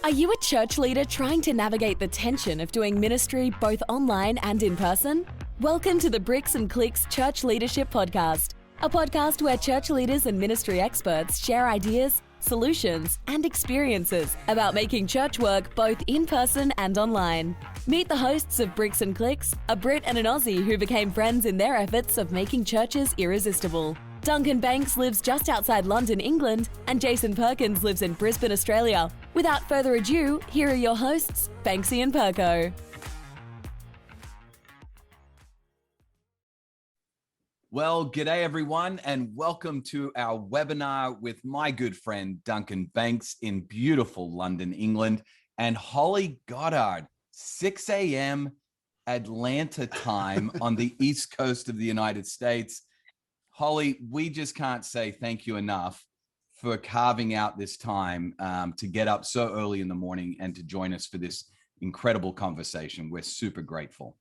Are you a church leader trying to navigate the tension of doing ministry both online and in person? Welcome to the Bricks and Clicks Church Leadership Podcast, a podcast where church leaders and ministry experts share ideas, solutions, and experiences about making church work both in person and online. Meet the hosts of Bricks and Clicks, a Brit and an Aussie who became friends in their efforts of making churches irresistible. Duncan Banks lives just outside London, England, and Jason Perkins lives in Brisbane, Australia. Without further ado, here are your hosts, Banksy and Perko. Well, g'day everyone, and welcome to our webinar with my good friend Duncan Banks in beautiful London, England, and Holly Goddard, 6 a.m. Atlanta time on the East Coast of the United States. Holly, we just can't say thank you enough for carving out this time to get up so early in the morning and to join us for this incredible conversation. We're super grateful.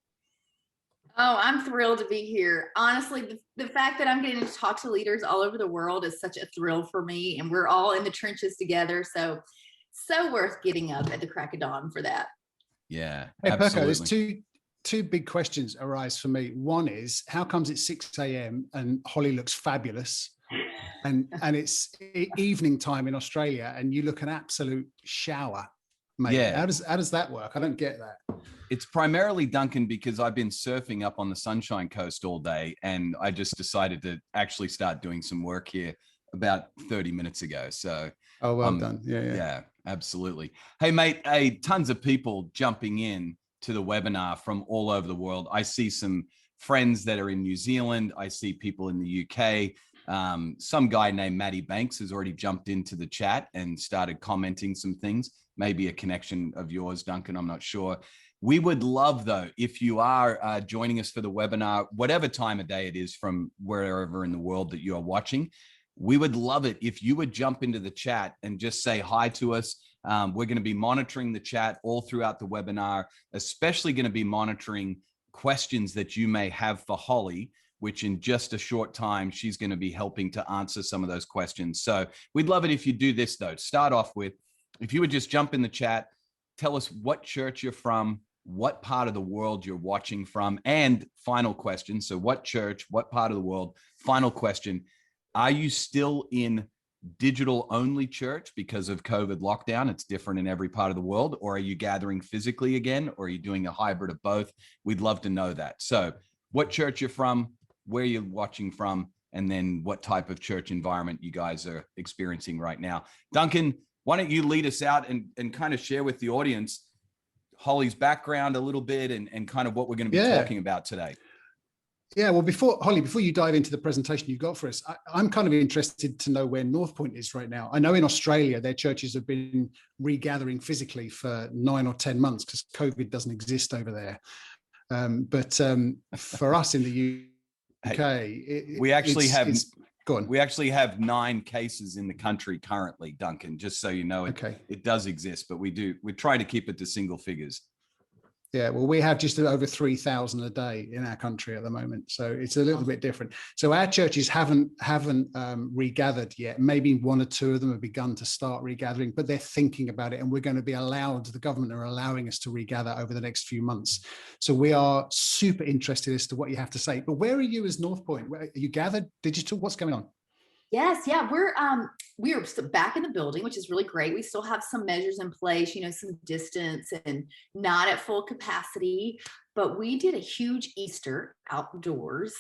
Oh, I'm thrilled to be here. Honestly, the fact that I'm getting to talk to leaders all over the world is such a thrill for me, and we're all in the trenches together. So worth getting up at the crack of dawn for that. Yeah, hey, absolutely. Perko, there's two big questions arise for me. One is, how comes it's 6 a.m. and Holly looks fabulous, and it's evening time in Australia and you look an absolute shower, mate? Yeah. How does that work? I don't get that. It's primarily, Duncan, because I've been surfing up on the Sunshine Coast all day, and I just decided to actually start doing some work here about 30 minutes ago. So, oh, well done. Yeah, absolutely. Hey, mate, tons of people jumping in to the webinar from all over the world. I see some friends that are in New Zealand. I see people in the UK. Some guy named Matty Banks has already jumped into the chat and started commenting some things. Maybe a connection of yours, Duncan, I'm not sure. We would love, though, if you are joining us for the webinar, whatever time of day it is from wherever in the world that you are watching, we would love it if you would jump into the chat and just say hi to us. We're going to be monitoring the chat all throughout the webinar, especially going to be monitoring questions that you may have for Holly, which in just a short time, she's going to be helping to answer some of those questions. So we'd love it if you do this, though. Start off with, if you would just jump in the chat, tell us what church you're from, what part of the world you're watching from, and final question. So what church, what part of the world? Final question. Are you still in digital only church because of COVID lockdown? It's different in every part of the world. Or are you gathering physically again? Or are you doing a hybrid of both? We'd love to know that. So what church you're from, where you're watching from, and then what type of church environment you guys are experiencing right now. Duncan, why don't you lead us out and kind of share with the audience Holly's background a little bit and kind of what we're going to be talking about today. Yeah, well, before you dive into the presentation you've got for us, I'm kind of interested to know where North Point is right now. I know in Australia, their churches have been regathering physically for 9 or 10 months because COVID doesn't exist over there. But for us in the UK, we actually have go on. We actually have 9 cases in the country currently, Duncan, just so you know. It does exist, but we try to keep it to single figures. Yeah, well, we have just over 3,000 a day in our country at the moment, so it's a little bit different. So our churches haven't regathered yet. Maybe 1 or 2 of them have begun to start regathering, but they're thinking about it, and we're going to be allowed. The government are allowing us to regather over the next few months. So we are super interested as to what you have to say. But where are you as North Point? Are you gathered digital? What's going on? Yes, yeah, we're back in the building, which is really great. We still have some measures in place, some distance and not at full capacity, but we did a huge Easter outdoors.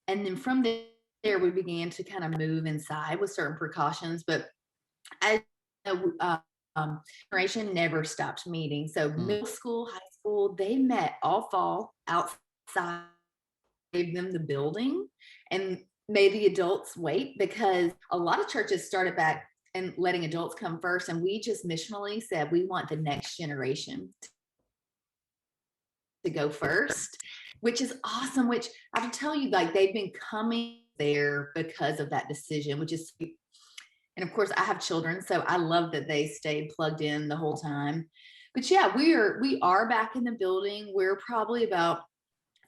And then from there, we began to kind of move inside with certain precautions, but as generation never stopped meeting. So middle school, high school, they met all fall outside, gave them the building and made the adults wait, because a lot of churches started back and letting adults come first. And we just missionally said, we want the next generation to go first, which is awesome, which I have to tell you, like, they've been coming there because of that decision, which is, and of course I have children, so I love that they stayed plugged in the whole time. But yeah, we are back in the building. We're probably about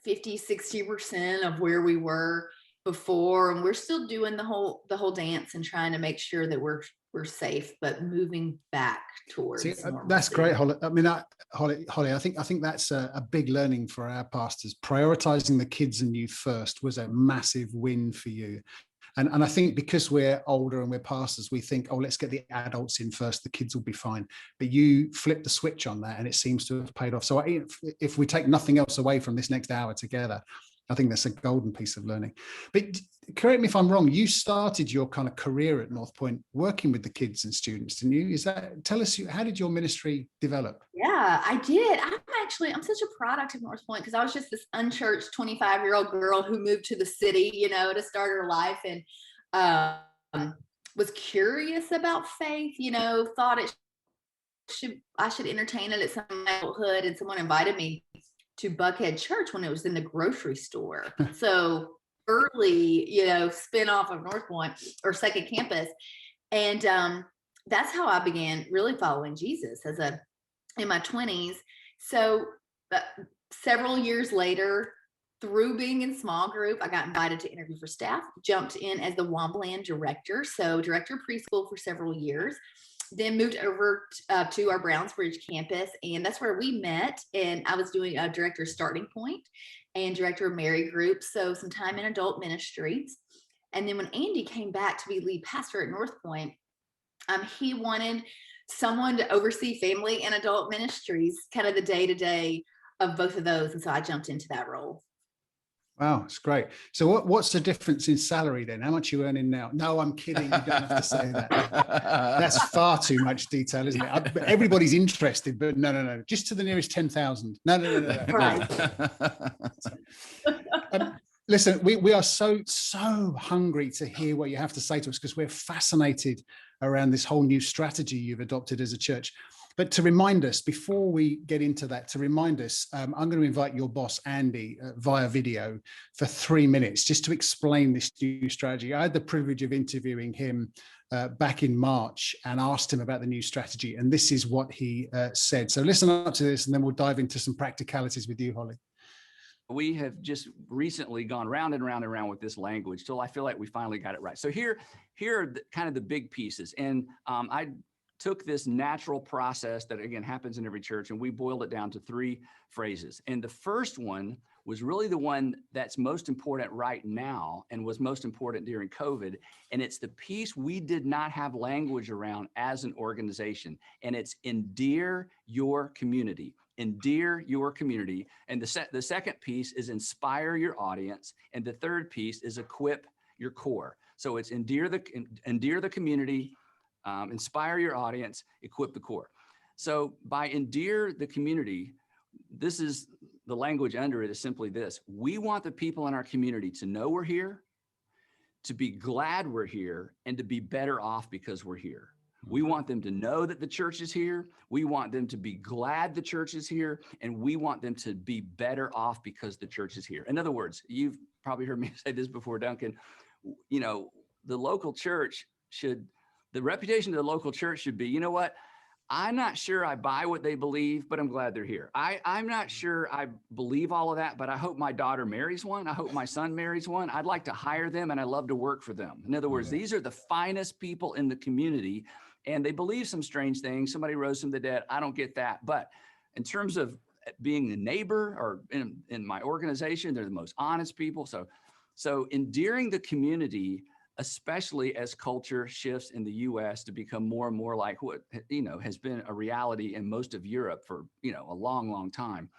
50-60% of where we were before, and we're still doing the whole dance and trying to make sure that we're safe, but moving back towards normalcy. That's great, Holly. I mean, Holly, I think that's a big learning for our pastors. Prioritizing the kids and youth first was a massive win for you. And I think because we're older and we're pastors, we think, oh, let's get the adults in first, the kids will be fine. But you flip the switch on that and it seems to have paid off. So if we take nothing else away from this next hour together, I think that's a golden piece of learning. But correct me if I'm wrong, you started your kind of career at North Point working with the kids and students, didn't you? Tell us, how did your ministry develop? Yeah, I did. I'm such a product of North Point because I was just this unchurched 25-year-old girl who moved to the city, to start her life, and was curious about faith, thought I should entertain it at some adulthood, and someone invited me to Buckhead Church when it was in the grocery store. So early, spin off of North Point or second campus. And that's how I began really following Jesus in my 20s. So several years later, through being in small group, I got invited to interview for staff, jumped in as the Wombland director. So director of preschool for several years. Then moved over to our Brownsbridge campus, and that's where we met. And I was doing a director of Starting Point and director of Mary Group, so some time in adult ministries. And then when Andy came back to be lead pastor at North Point, he wanted someone to oversee family and adult ministries, kind of the day-to-day of both of those. And so I jumped into that role. Wow, it's great. So what's the difference in salary then? How much are you earning now? No, I'm kidding. You don't have to say that. That's far too much detail, isn't it? Everybody's interested, but no. Just to the nearest 10,000. No. Right. Listen, we are so hungry to hear what you have to say to us because we're fascinated around this whole new strategy you've adopted as a church. But to remind us, before we get into that, I'm going to invite your boss, Andy, via video for 3 minutes, just to explain this new strategy. I had the privilege of interviewing him back in March and asked him about the new strategy. And this is what he said. So listen up to this, and then we'll dive into some practicalities with you, Holly. We have just recently gone round and round and round with this language till I feel like we finally got it right. So here are kind of the big pieces. And I took this natural process that, again, happens in every church, and we boiled it down to 3 phrases. And the first one was really the one that's most important right now and was most important during COVID. And it's the piece we did not have language around as an organization. And it's endear your community. Endear your community. And the second piece is inspire your audience. And the third piece is equip your core. So it's endear the community, inspire your audience, equip the core. So by endear the community, this is the language under it is simply this. We want the people in our community to know we're here, to be glad we're here, and to be better off because we're here. We want them to know that the church is here. We want them to be glad the church is here. And we want them to be better off because the church is here. In other words, you've probably heard me say this before, Duncan, the local church the reputation of the local church should be, you know what? I'm not sure I buy what they believe, but I'm glad they're here. I'm not sure I believe all of that, but I hope my daughter marries one. I hope my son marries one. I'd like to hire them, and I love to work for them. In other words, these are the finest people in the community, and they believe some strange things. Somebody rose from the dead. I don't get that. But in terms of being a neighbor or in my organization, they're the most honest people. So endearing the community, especially as culture shifts in the U.S. to become more and more like what, has been a reality in most of Europe for, a long, long time.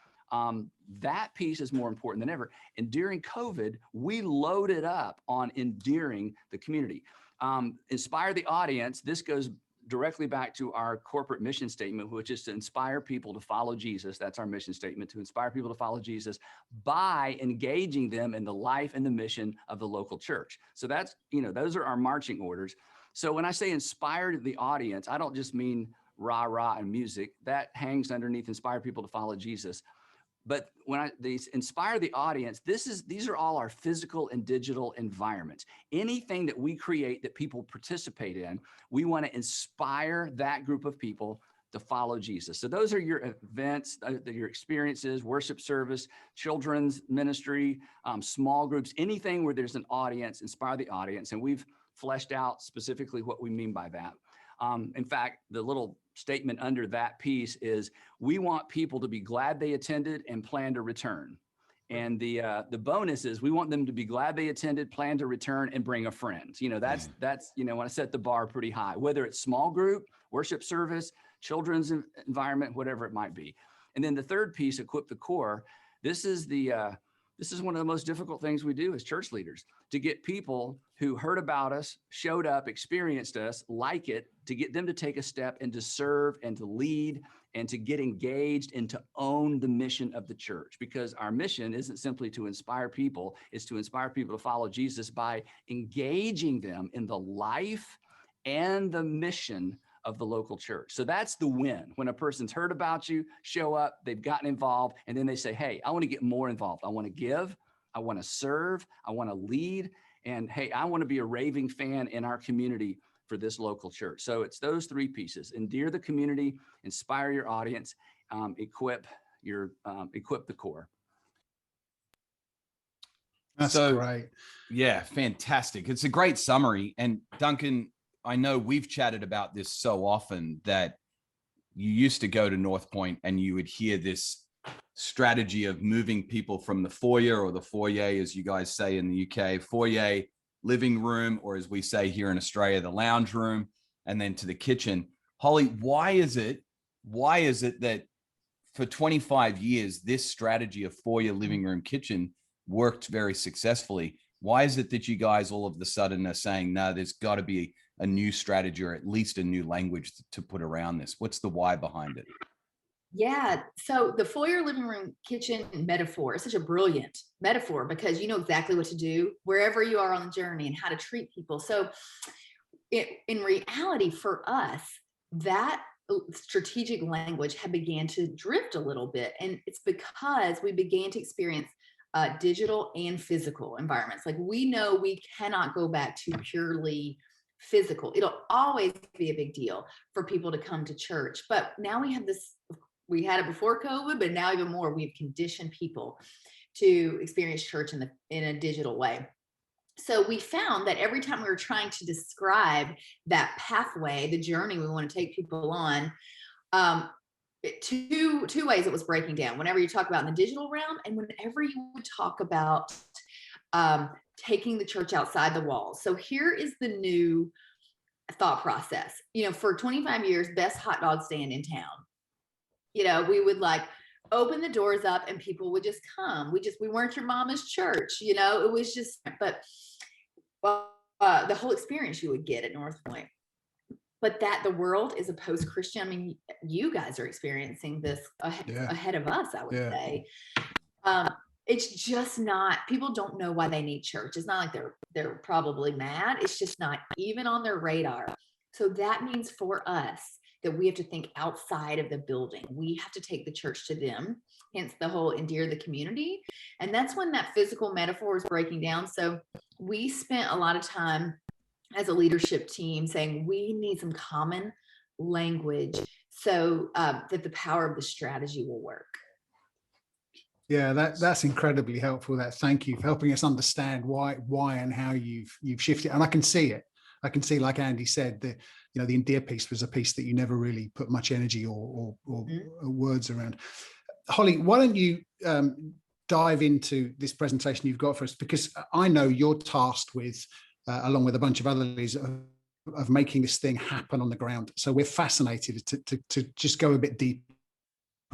That piece is more important than ever. And during COVID, we loaded up on endearing the community. Inspire the audience. This goes directly back to our corporate mission statement, which is to inspire people to follow Jesus. That's our mission statement, to inspire people to follow Jesus by engaging them in the life and the mission of the local church. So that's, those are our marching orders. So when I say inspire the audience, I don't just mean rah, rah and music. That hangs underneath inspire people to follow Jesus. But when they inspire the audience, these are all our physical and digital environments. Anything that we create that people participate in, we want to inspire that group of people to follow Jesus. So those are your events, your experiences, worship service, children's ministry, small groups, anything where there's an audience, inspire the audience. And we've fleshed out specifically what we mean by that. In fact, the little statement under that piece is we want people to be glad they attended and plan to return. And the bonus is we want them to be glad they attended, plan to return, and bring a friend. That's when I set the bar pretty high, whether it's small group, worship service, children's environment, whatever it might be. And then the third piece, equip the core. This is one of the most difficult things we do as church leaders, to get people who heard about us, showed up, experienced us, like it, to get them to take a step and to serve and to lead and to get engaged and to own the mission of the church. Because our mission isn't simply to inspire people, it's to inspire people to follow Jesus by engaging them in the life and the mission of the local church. So that's the win. When a person's heard about you, show up, they've gotten involved, and then they say, hey, I want to get more involved. I want to give, I want to serve, I want to lead, and hey, I want to be a raving fan in our community for this local church. So it's those three pieces: endear the community, inspire your audience, equip the core. That's great. Yeah, fantastic. It's a great summary. And Duncan, I know we've chatted about this so often that you used to go to North Point and you would hear this strategy of moving people from the foyer, or the foyer, as you guys say in the UK, foyer, living room, or as we say here in Australia, the lounge room, and then to the kitchen. Holly, why is it that for 25 years, this strategy of foyer, living room, kitchen worked very successfully? Why is it that you guys all of a sudden are saying, no, there's got to be a new strategy, or at least a new language to put around this? What's the why behind it? Yeah. So the foyer, living room, kitchen metaphor is such a brilliant metaphor, because you know exactly what to do wherever you are on the journey and how to treat people. So in reality, for us, that strategic language had began to drift a little bit. And it's because we began to experience digital and physical environments. Like, we know we cannot go back to purely physical. It'll always be a big deal for people to come to church. But now we have this, we had it before COVID, but now even more, we've conditioned people to experience church in a digital way. So we found that every time we were trying to describe that pathway, the journey we want to take people on, two ways it was breaking down. Whenever you talk about in the digital realm, and whenever you would talk about taking the church outside the walls. So here is the new thought process. For 25 years, best hot dog stand in town. We would open the doors up and people would just come. We weren't your mama's church, it was just, but the whole experience you would get at North Point. But that the world is a post-Christian. I mean, you guys are experiencing this ahead of us, I would say. It's just not, people don't know why they need church. It's not like they're probably mad. It's just not even on their radar. So that means for us that we have to think outside of the building. We have to take the church to them, hence the whole endear the community. And that's when that physical metaphor is breaking down. So we spent a lot of time as a leadership team saying we need some common language so that the power of the strategy will work. Yeah, that's incredibly helpful. Thank you for helping us understand why and how you've shifted. And I can see it. I can see, like Andy said, the endear piece was a piece that you never really put much energy or words around. Holly, why don't you dive into this presentation you've got for us? Because I know you're tasked with, along with a bunch of other leaders, of making this thing happen on the ground. So we're fascinated to just go a bit deeper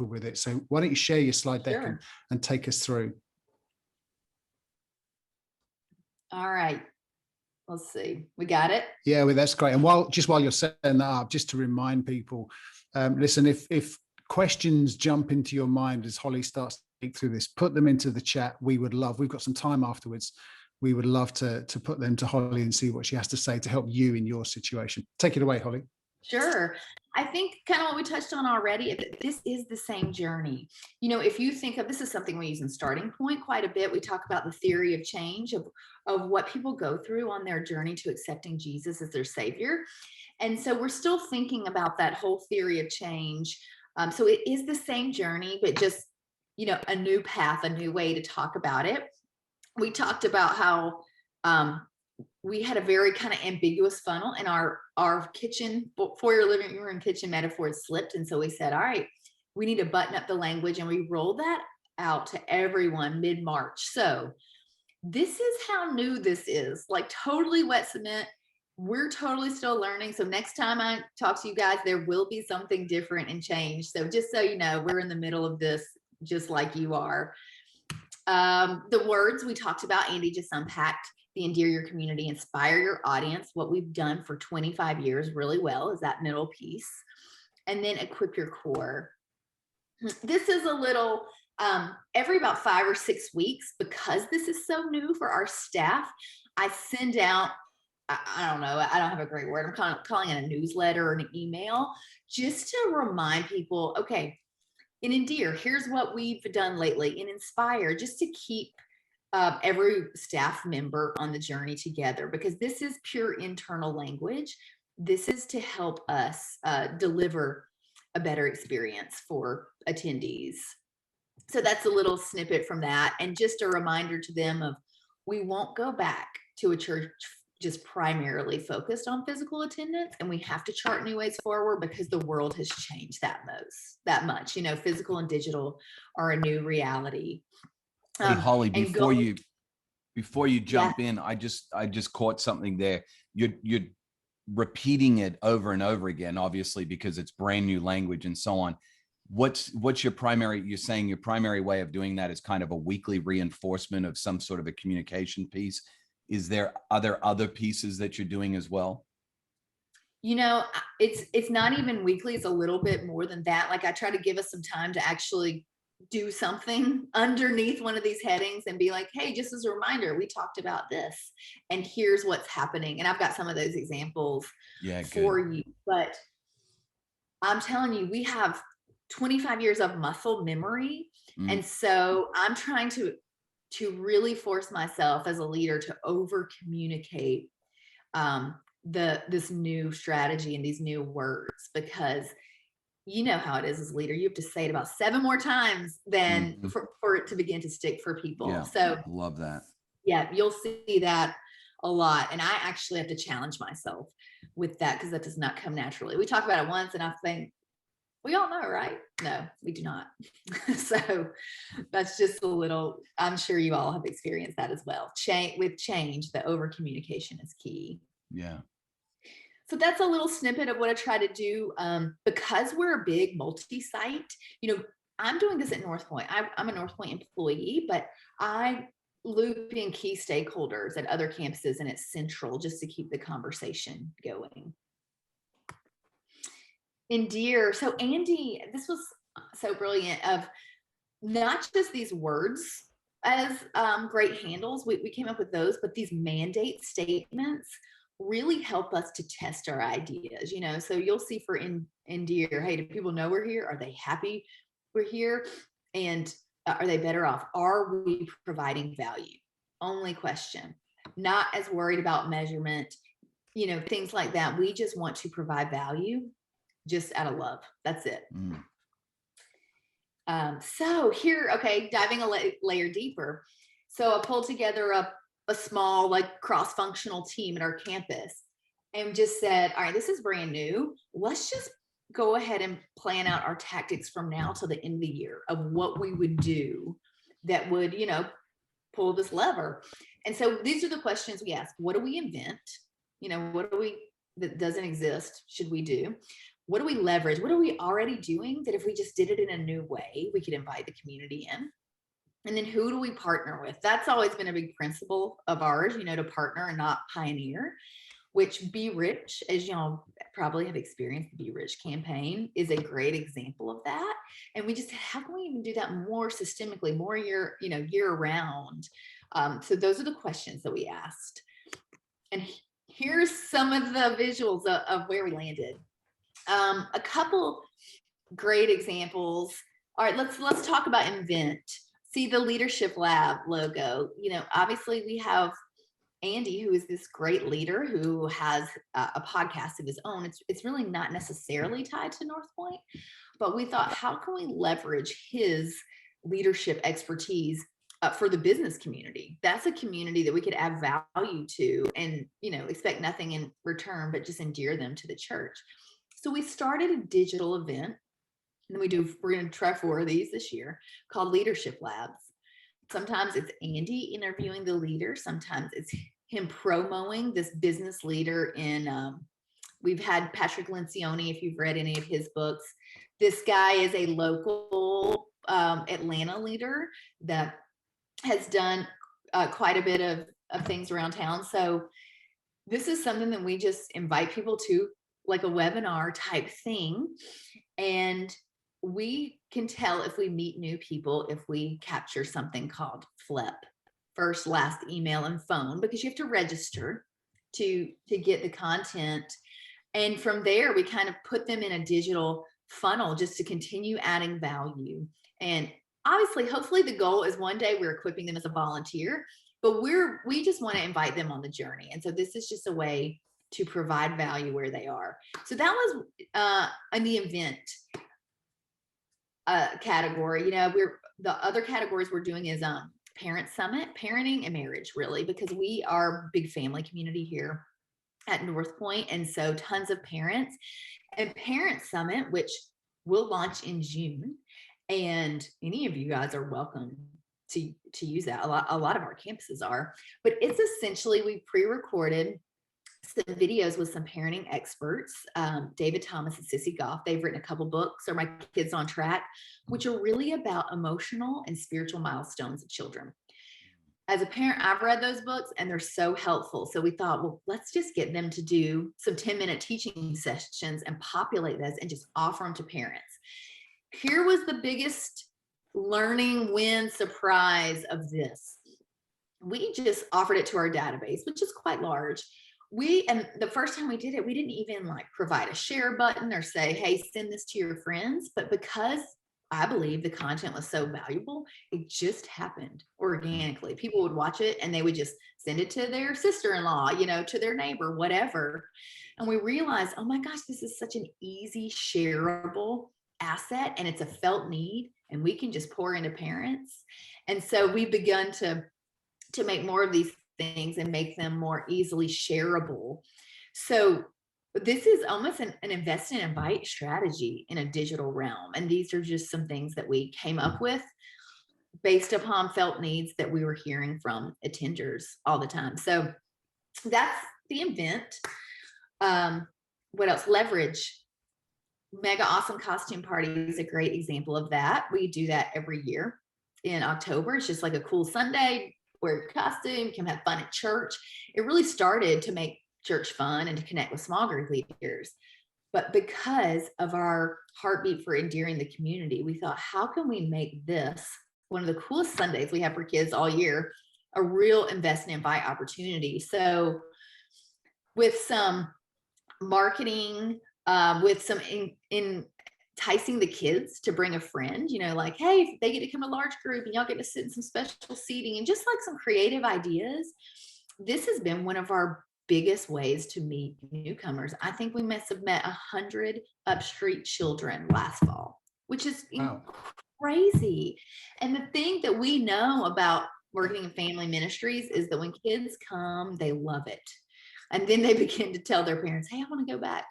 with it. So why don't you share your slide deck and take us through? All right. Let's see. We got it? Yeah, well, that's great. And while you're setting that up, just to remind people, listen, if questions jump into your mind as Holly starts to speak through this, put them into the chat. We've got some time afterwards. We would love to put them to Holly and see what she has to say to help you in your situation. Take it away, Holly. Sure. I think kind of what we touched on already, this is the same journey. If you think of, this is something we use in Starting Point quite a bit. We talk about the theory of change, of what people go through on their journey to accepting Jesus as their savior. And so we're still thinking about that whole theory of change. So it is the same journey, but just, a new path, a new way to talk about it. We talked about how we had a very kind of ambiguous funnel, and our kitchen, foyer, living room, kitchen metaphors slipped. And so we said, all right, we need to button up the language, and we rolled that out to everyone mid-March. So this is how new this is, like totally wet cement. We're totally still learning. So next time I talk to you guys, there will be something different and change. So just so you know, we're in the middle of this, just like you are. The words we talked about, Andy just unpacked the endear your community, inspire your audience. What we've done for 25 years really well is that middle piece. And then equip your core. This is a little, every about 5 or 6 weeks, because this is so new for our staff, I send out, I don't know, I don't have a great word. I'm kind of calling it a newsletter or an email, just to remind people, okay, in Endear, here's what we've done lately. In Inspire, just to keep every staff member on the journey together, because this is pure internal language. This is to help us deliver a better experience for attendees. So that's a little snippet from that. And just a reminder to them of, we won't go back to a church just primarily focused on physical attendance, and we have to chart new ways forward because the world has changed that much. Physical and digital are a new reality. Hey, Holly, before you jump in, I just caught something there. You're repeating it over and over again, obviously, because it's brand new language and so on. What's your primary, you're saying your primary way of doing that is kind of a weekly reinforcement of some sort of a communication piece. Are there other pieces that you're doing as well? It's not even weekly. It's a little bit more than that. Like, I try to give us some time to actually do something underneath one of these headings and be like, hey, just as a reminder, we talked about this and here's what's happening. And I've got some of those examples for you. But I'm telling you, we have 25 years of muscle memory. And so I'm trying to really force myself as a leader to over communicate this new strategy and these new words, because you know how it is as a leader. You have to say it about 7 more times than for it to begin to stick for people. Yeah, so I love that. Yeah, you'll see that a lot. And I actually have to challenge myself with that, because that does not come naturally. We talk about it once and I think, we all know, right? No, we do not. So that's just a little, I'm sure you all have experienced that as well. With change, the over communication is key. Yeah. So that's a little snippet of what I try to do. Because we're a big multi-site, I'm doing this at North Point. I'm a North Point employee, but I loop in key stakeholders at other campuses and it's central, just to keep the conversation going. Endear. So Andy, this was so brilliant, of not just these words as great handles. We came up with those, but these mandate statements really help us to test our ideas, so you'll see for Endear, hey, do people know we're here? Are they happy we're here? And are they better off? Are we providing value? Only question. Not as worried about measurement, things like that. We just want to provide value just out of love. That's it. So here, okay, diving a layer deeper. So I pulled together a small, like, cross-functional team at our campus and just said, all right, this is brand new. Let's just go ahead and plan out our tactics from now till the end of the year of what we would do that would, pull this lever. And so these are the questions we ask. What do we invent? What do we, that doesn't exist, should we do? What do we leverage? What are we already doing that if we just did it in a new way, we could invite the community in? And then who do we partner with? That's always been a big principle of ours, to partner and not pioneer, which Be Rich, as y'all probably have experienced, the Be Rich campaign is a great example of that. And we just, how can we even do that more systemically, more year round? So those are the questions that we asked. And here's some of the visuals of where we landed. A couple great examples. All right, let's talk about Invent. See the Leadership Lab logo. Obviously we have Andy, who is this great leader who has a podcast of his own. It's really not necessarily tied to North Point, but we thought, how can we leverage his leadership expertise for the business community? That's a community that we could add value to and, expect nothing in return, but just endear them to the church. So we started a digital event, and we're going to try 4 of these this year, called Leadership Labs. Sometimes it's Andy interviewing the leader. Sometimes it's him promoting this business leader we've had Patrick Lencioni, if you've read any of his books. This guy is a local Atlanta leader that has done quite a bit of things around town. So this is something that we just invite people to, like a webinar type thing. And we can tell if we meet new people if we capture something called FLEP, first, last, email, and phone, because you have to register to get the content. And from there, we kind of put them in a digital funnel just to continue adding value. And obviously, hopefully the goal is one day we're equipping them as a volunteer, but we just want to invite them on the journey. And so this is just a way to provide value where they are. So that was in the event category. The other categories we're doing is Parent Summit, parenting and marriage, really, because we are a big family community here at North Point. And so tons of parents. And Parent Summit, which will launch in June. And any of you guys are welcome to use that. A lot of our campuses are. But it's essentially, we pre-recorded some videos with some parenting experts, David Thomas and Sissy Goff. They've written a couple books, Are My Kids on Track, which are really about emotional and spiritual milestones of children. As a parent, I've read those books and they're so helpful. So we thought, well, let's just get them to do some 10-minute teaching sessions and populate those and just offer them to parents. Here was the biggest learning win surprise of this. We just offered it to our database, which is quite large. And the first time we did it, we didn't even provide a share button or say, hey, send this to your friends. But because I believe the content was so valuable, it just happened organically. People would watch it and they would just send it to their sister-in-law, to their neighbor, whatever. And we realized, oh my gosh, this is such an easy shareable asset, and it's a felt need, and we can just pour into parents. And so we've begun to make more of these things and make them more easily shareable. So this is almost an invest and invite strategy in a digital realm. And these are just some things that we came up with based upon felt needs that we were hearing from attenders all the time. So that's the event. What else? Leverage. Mega Awesome Costume Party is a great example of that. We do that every year in October. It's just like a cool Sunday, wear your costume, you can have fun at church. It really started to make church fun and to connect with small group leaders. But because of our heartbeat for endearing the community, we thought, how can we make this one of the coolest Sundays we have for kids all year, a real invest and invite opportunity? So with some marketing, with some enticing the kids to bring a friend, hey, if they get to come a large group and y'all get to sit in some special seating, and just some creative ideas. This has been one of our biggest ways to meet newcomers. I think we must have met 100 Upstreet children last fall, which is crazy. And the thing that we know about working in family ministries is that when kids come, they love it. And then they begin to tell their parents, hey, I want to go back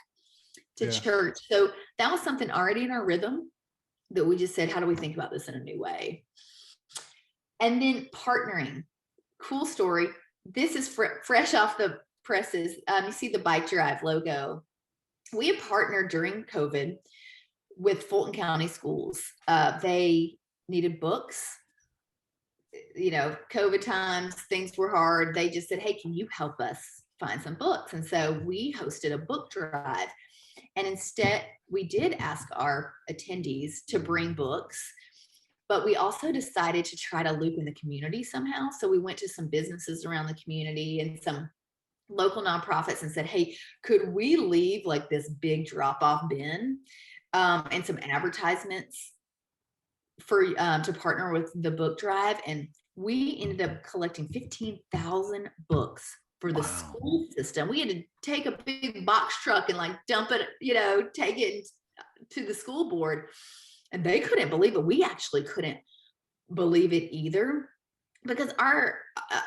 to church. So that was something already in our rhythm that we just said, how do we think about this in a new way? And then partnering. Cool story. This is fresh off the presses. You see the Bike Drive logo. We had partnered during COVID with Fulton County Schools. They needed books. COVID times, things were hard. They just said, hey, can you help us find some books? And so we hosted a book drive. And instead, we did ask our attendees to bring books, but we also decided to try to loop in the community somehow. So we went to some businesses around the community and some local nonprofits and said, hey, could we leave like this big drop-off bin and some advertisements for to partner with the book drive? And we ended up collecting 15,000 books for the school system. We had to take a big box truck and like dump it, take it to the school board. And they couldn't believe it. We actually couldn't believe it either, because our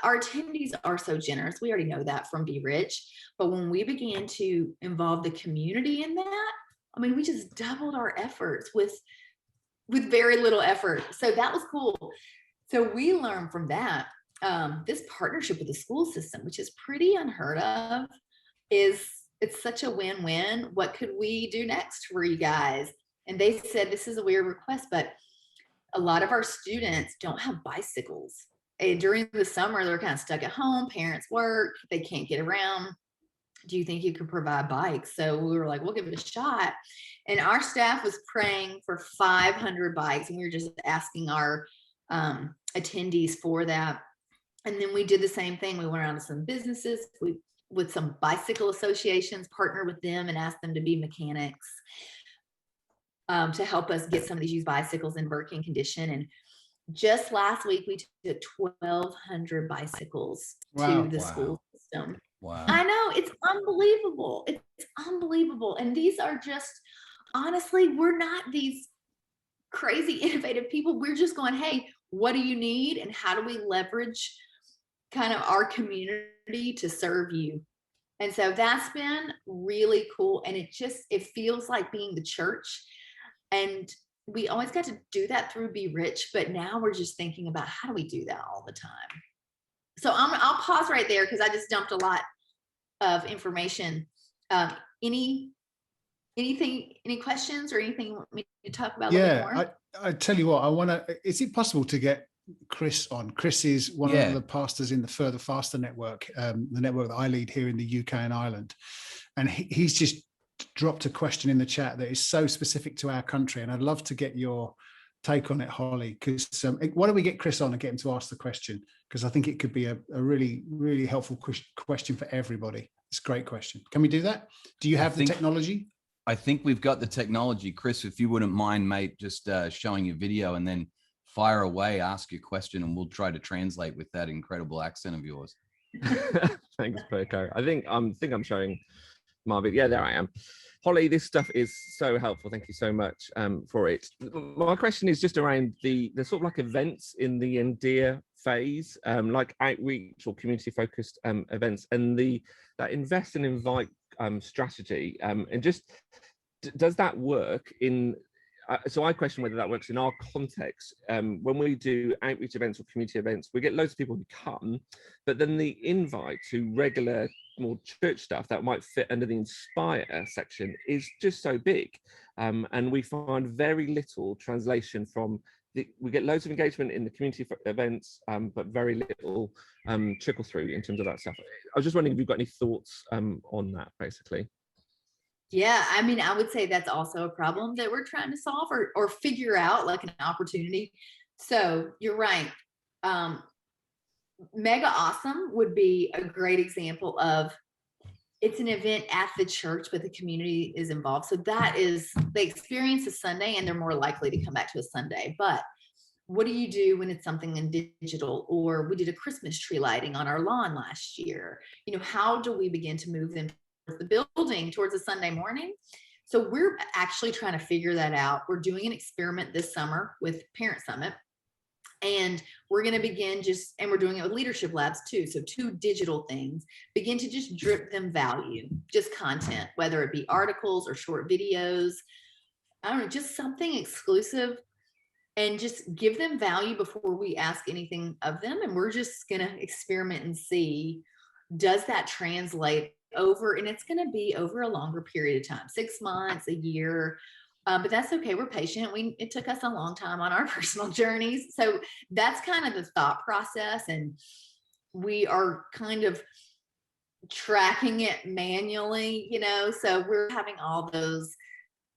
attendees are so generous. We already know that from Be Rich. But when we began to involve the community in that, I mean, we just doubled our efforts with very little effort. So that was cool. So we learned from that, this partnership with the school system, which is pretty unheard of, it's such a win-win. What could we do next for you guys? And they said, this is a weird request, but a lot of our students don't have bicycles. And during the summer, they're kind of stuck at home, parents work, they can't get around. Do you think you could provide bikes? So we were like, we'll give it a shot. And our staff was praying for 500 bikes. And we were just asking our attendees for that. And then we did the same thing. We went around to some businesses with some bicycle associations, partnered with them and asked them to be mechanics to help us get some of these used bicycles in working condition. And just last week, we took 1,200 bicycles to the school system. Wow. I know, it's unbelievable. It's unbelievable. And these are just, honestly, we're not these crazy innovative people. We're just going, hey, what do you need? And how do we leverage kind of our community to serve you? And so that's been really cool. And it feels like being the church. And we always got to do that through Be Rich, but now we're just thinking about how do we do that all the time? So I'll pause right there because I just dumped a lot of information. Any questions or anything you want me to talk about a little bit more? I tell you what, is it possible to get Chris on? Chris is one of the pastors in the Further Faster network, the network that I lead here in the UK and Ireland. And he's just dropped a question in the chat that is so specific to our country. And I'd love to get your take on it, Holly, because why don't we get Chris on and get him to ask the question? Because I think it could be a really, really helpful question for everybody. It's a great question. Can we do that? Do you have the technology? I think we've got the technology. Chris, if you wouldn't mind, mate, just showing your video and then fire away, ask your question, and we'll try to translate with that incredible accent of yours. Thanks, Perko. I think I'm showing my video. Yeah, there I am. Holly, this stuff is so helpful. Thank you so much for it. My question is just around the sort of like events in the Endear phase, like outreach or community-focused events, and that invest and invite strategy. And just does that work in? So I question whether that works in our context. When we do outreach events or community events, we get loads of people who come, but then the invite to regular, more church stuff that might fit under the Inspire section is just so big. And we find very little translation from we get loads of engagement in the community events, but very little trickle through in terms of that stuff. I was just wondering if you've got any thoughts on that, basically. Yeah, I mean, I would say that's also a problem that we're trying to solve or figure out, like an opportunity. So you're right. Mega Awesome would be a great example of, it's an event at the church, but the community is involved. So that is, they experience a Sunday and they're more likely to come back to a Sunday. But what do you do when it's something in digital? Or we did a Christmas tree lighting on our lawn last year. How do we begin to move them the building towards a Sunday morning? So we're actually trying to figure that out. We're doing an experiment this summer with Parent Summit, and we're going to begin and we're doing it with Leadership Labs too. So 2 digital things, begin to just drip them value, just content, whether it be articles or short videos. I don't know, just something exclusive, and just give them value before we ask anything of them. And we're just going to experiment and see, does that translate over? And it's going to be over a longer period of time, 6 months, a year, but that's okay. We're patient. It took us a long time on our personal journeys. So that's kind of the thought process. And we are kind of tracking it manually, so we're having all those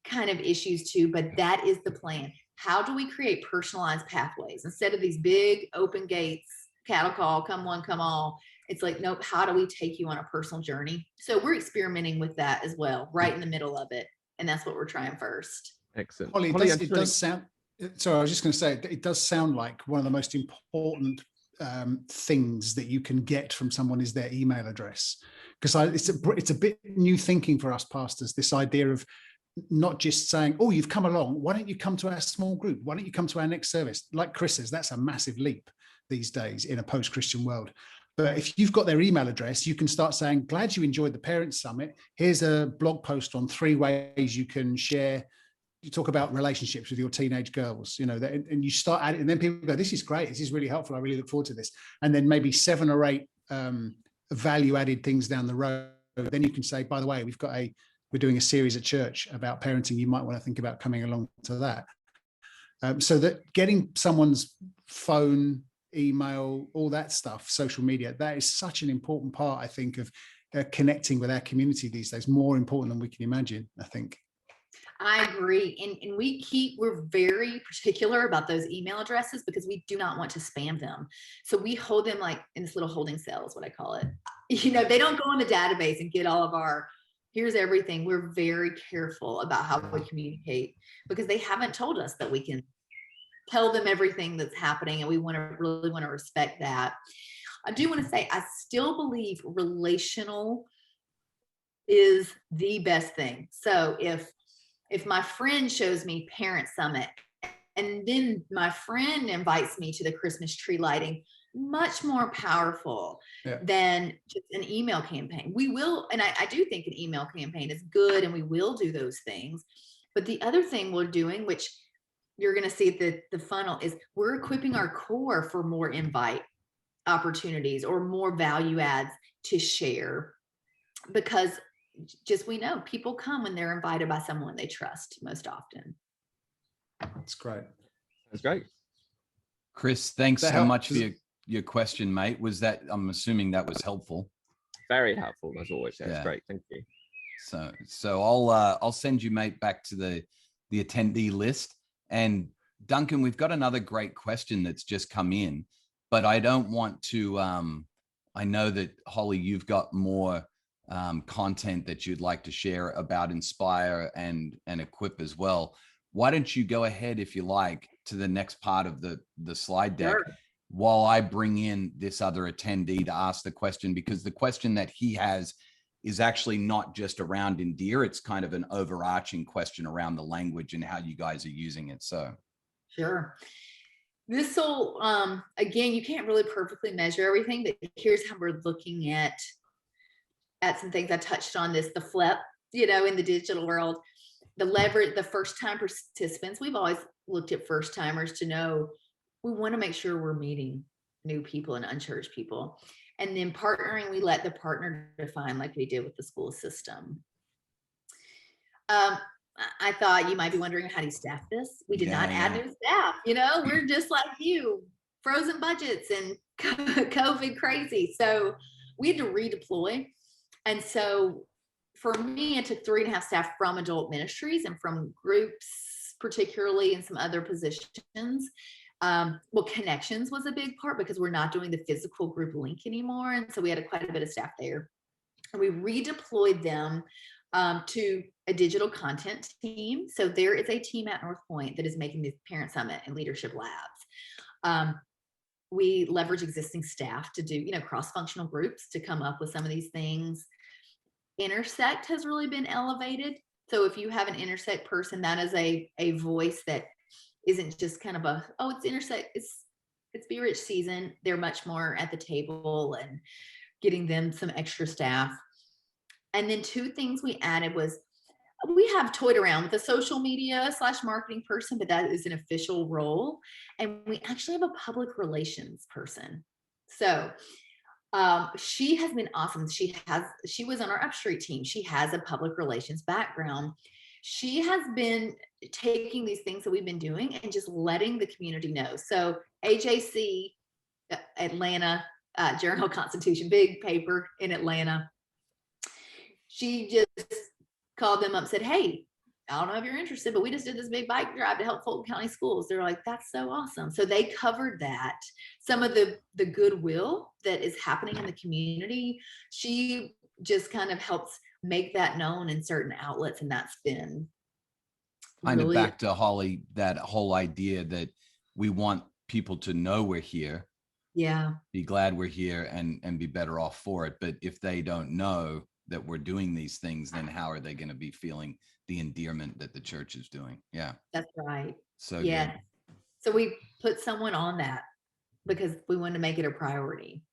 kind of issues too, but that is the plan. How do we create personalized pathways instead of these big open gates, cattle call, come one, come all? It's like, nope, how do we take you on a personal journey? So we're experimenting with that as well, right in the middle of it. And that's what we're trying first. Excellent. Holly, Holly, it does sound, sorry, I was just going to say, it does sound like one of the most important things that you can get from someone is their email address. Because it's a bit new thinking for us pastors, this idea of not just saying, oh, you've come along, why don't you come to our small group? Why don't you come to our next service? Like Chris says, that's a massive leap these days in a post-Christian world. But if you've got their email address, you can start saying, glad you enjoyed the Parents Summit. Here's a blog post on 3 ways you can share. You talk about relationships with your teenage girls, and you start adding, and then people go, this is great. This is really helpful. I really look forward to this. And then maybe 7 or 8 value-added things down the road. Then you can say, by the way, we're doing a series at church about parenting. You might want to think about coming along to that. So that getting someone's phone, email, all that stuff, social media, that is such an important part, I think, of connecting with our community these days, more important than we can imagine, I think. I agree. And we're very particular about those email addresses because we do not want to spam them. So we hold them like in this little holding cell is what I call it. They don't go in the database and get all of our, here's everything. We're very careful about how we communicate because they haven't told us that we can tell them everything that's happening. And we really want to respect that. I do want to say, I still believe relational is the best thing. So if my friend shows me Parent Summit and then my friend invites me to the Christmas tree lighting, much more powerful than just an email campaign. We will, and I do think an email campaign is good and we will do those things. But the other thing we're doing, which you're going to see at the funnel, is we're equipping our core for more invite opportunities or more value adds to share, because just we know people come when they're invited by someone they trust most often. That's great. That's great. Chris, thanks so much for your question, mate. I'm assuming that was helpful. Very helpful as always. That's great. Thank you. So I'll send you, mate, back to the attendee list. And Duncan, we've got another great question that's just come in, but I don't want to, I know that Holly, you've got more content that you'd like to share about Inspire and Equip as well. Why don't you go ahead, if you like, to the next part of the slide deck while I bring in this other attendee to ask the question, because the question that he has is actually not just around Endear. It's kind of an overarching question around the language and how you guys are using it. So sure. This will, again, you can't really perfectly measure everything, but here's how we're looking at some things. I touched on this, the flip, in the digital world, the leverage, the first time participants. We've always looked at first timers to know we want to make sure we're meeting new people and unchurched people. And then partnering, we let the partner define, like we did with the school system. I thought you might be wondering, how do you staff this? We did not add new staff. We're just like you, frozen budgets and COVID crazy. So we had to redeploy. And so for me, it took 3.5 staff from adult ministries and from groups, particularly in some other positions. Connections was a big part because we're not doing the physical group link anymore. And so we had quite a bit of staff there. And we redeployed them to a digital content team. So there is a team at North Point that is making the Parent Summit and Leadership Labs. We leverage existing staff to do, cross-functional groups to come up with some of these things. Intersect has really been elevated. So if you have an Intersect person, that is a voice that isn't just kind of it's Intersect, it's Be Rich season. They're much more at the table and getting them some extra staff. And then 2 things we added was, we have toyed around with a social media / marketing person, but that is an official role. And we actually have a public relations person. So she has been awesome. She was on our Upstreet team. She has a public relations background. She has been taking these things that we've been doing and just letting the community know. So AJC, Atlanta, Journal-Constitution, big paper in Atlanta. She just called them up and said, hey, I don't know if you're interested, but we just did this big bike drive to help Fulton County schools. They're like, that's so awesome. So they covered that. Some of the goodwill that is happening in the community, she just kind of helps make that known in certain outlets. And that's been kind really, of back to Holly, that whole idea that we want people to know we're here, yeah, be glad we're here, and be better off for it. But if they don't know that we're doing these things, then how are they going to be feeling the endearment that the church is doing? Yeah, that's right. so Yeah. good. So we put someone on that because we wanted to make it a priority.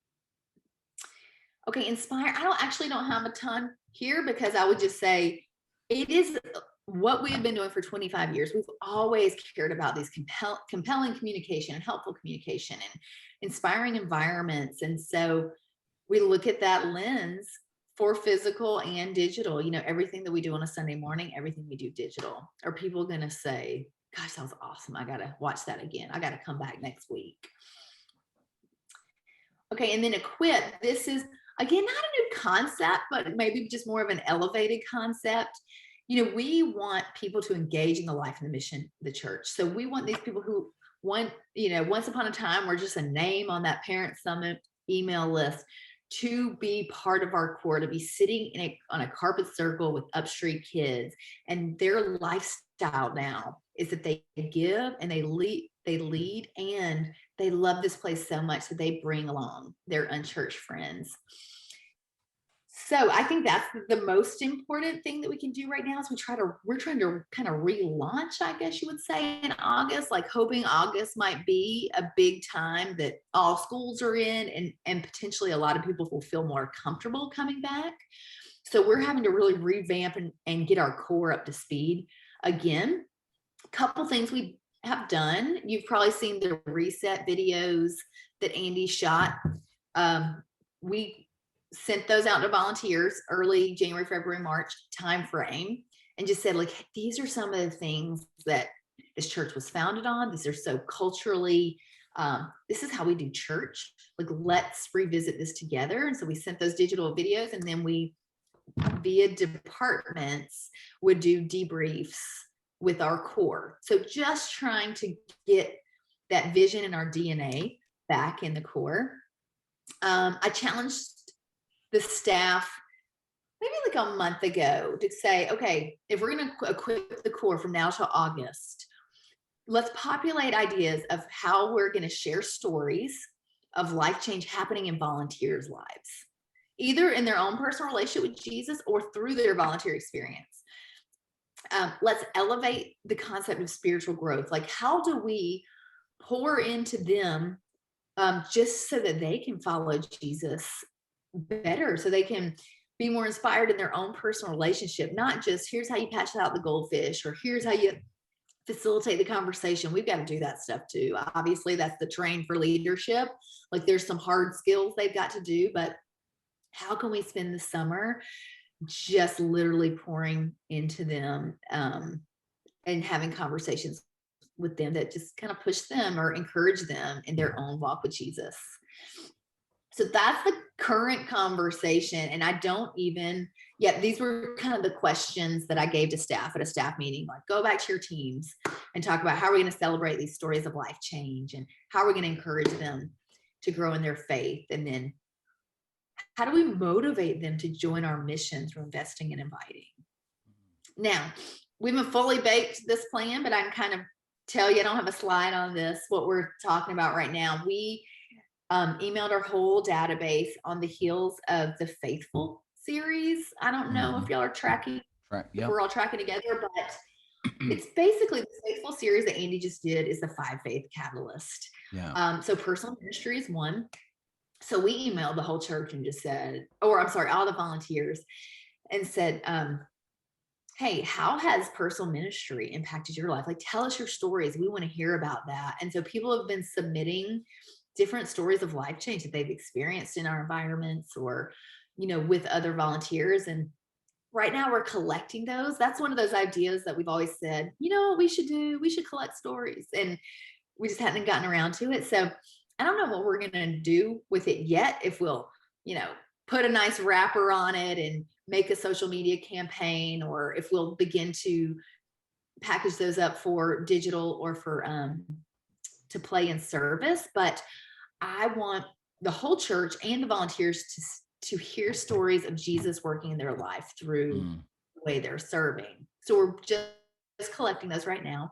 Okay, Inspire. I don't have a ton here, because I would just say it is what we have been doing for 25 years. We've always cared about these compelling communication and helpful communication and inspiring environments. And so we look at that lens for physical and digital. You know, everything that we do on a Sunday morning, everything we do digital. Are people going to say, gosh, that was awesome, I got to watch that again, I got to come back next week? Okay, and then Equip. This is, again, not a new concept, but maybe just more of an elevated concept. You know, we want people to engage in the life and the mission of the church. So we want these people who once upon a time were just a name on that Parent Summit email list to be part of our core, to be sitting on a carpet circle with Upstreet kids. And their lifestyle now is that they give and they lead, and they love this place so much that they bring along their unchurched friends. So I think that's the most important thing that we can do right now is we're trying to kind of relaunch, I guess you would say, in August, like hoping August might be a big time that all schools are in, and potentially a lot of people will feel more comfortable coming back. So we're having to really revamp and get our core up to speed. Again, a couple things we have done. You've probably seen the reset videos that Andy shot. We sent those out to volunteers early January, February, March time frame, and just said, like, these are some of the things that this church was founded on. These are so culturally, this is how we do church. Like, let's revisit this together. And so we sent those digital videos, and then we, via departments, would do debriefs with our core. So just trying to get that vision and our DNA back in the core. I challenged the staff maybe like a month ago to say, okay, if we're going to equip the core from now to August, let's populate ideas of how we're going to share stories of life change happening in volunteers' lives, either in their own personal relationship with Jesus or through their volunteer experience. Let's elevate the concept of spiritual growth. Like, how do we pour into them just so that they can follow Jesus better, so they can be more inspired in their own personal relationship, not just here's how you patch out the goldfish, or here's how you facilitate the conversation. We've got to do that stuff too. Obviously, that's the train for leadership. Like, there's some hard skills they've got to do, but how can we spend the summer just literally pouring into them and having conversations with them that just kind of push them or encourage them in their own walk with Jesus? So that's the current conversation. And I don't even yet, these were kind of the questions that I gave to staff at a staff meeting, like, go back to your teams and talk about how are we going to celebrate these stories of life change, and how are we going to encourage them to grow in their faith? And then how do we motivate them to join our mission through investing and inviting? Now, we haven't fully baked this plan, but I can kind of tell you, I don't have a slide on this, what we're talking about right now. We emailed our whole database on the heels of the Faithful series. I don't know if y'all are tracking. Yep. We're all tracking together, but it's basically the Faithful series that Andy just did is the 5 faith catalyst. Yeah. So personal ministry is one. So we emailed the whole church and just said, all the volunteers, and said, hey, how has personal ministry impacted your life? Like, tell us your stories. We want to hear about that. And so people have been submitting different stories of life change that they've experienced in our environments, or, with other volunteers. And right now we're collecting those. That's one of those ideas that we've always said, what we should do? We should collect stories. And we just hadn't gotten around to it. So I don't know what we're going to do with it yet. If we'll, put a nice wrapper on it and make a social media campaign, or if we'll begin to package those up for digital or for to play in service. But I want the whole church and the volunteers to hear stories of Jesus working in their life through the way they're serving. So we're just collecting those right now.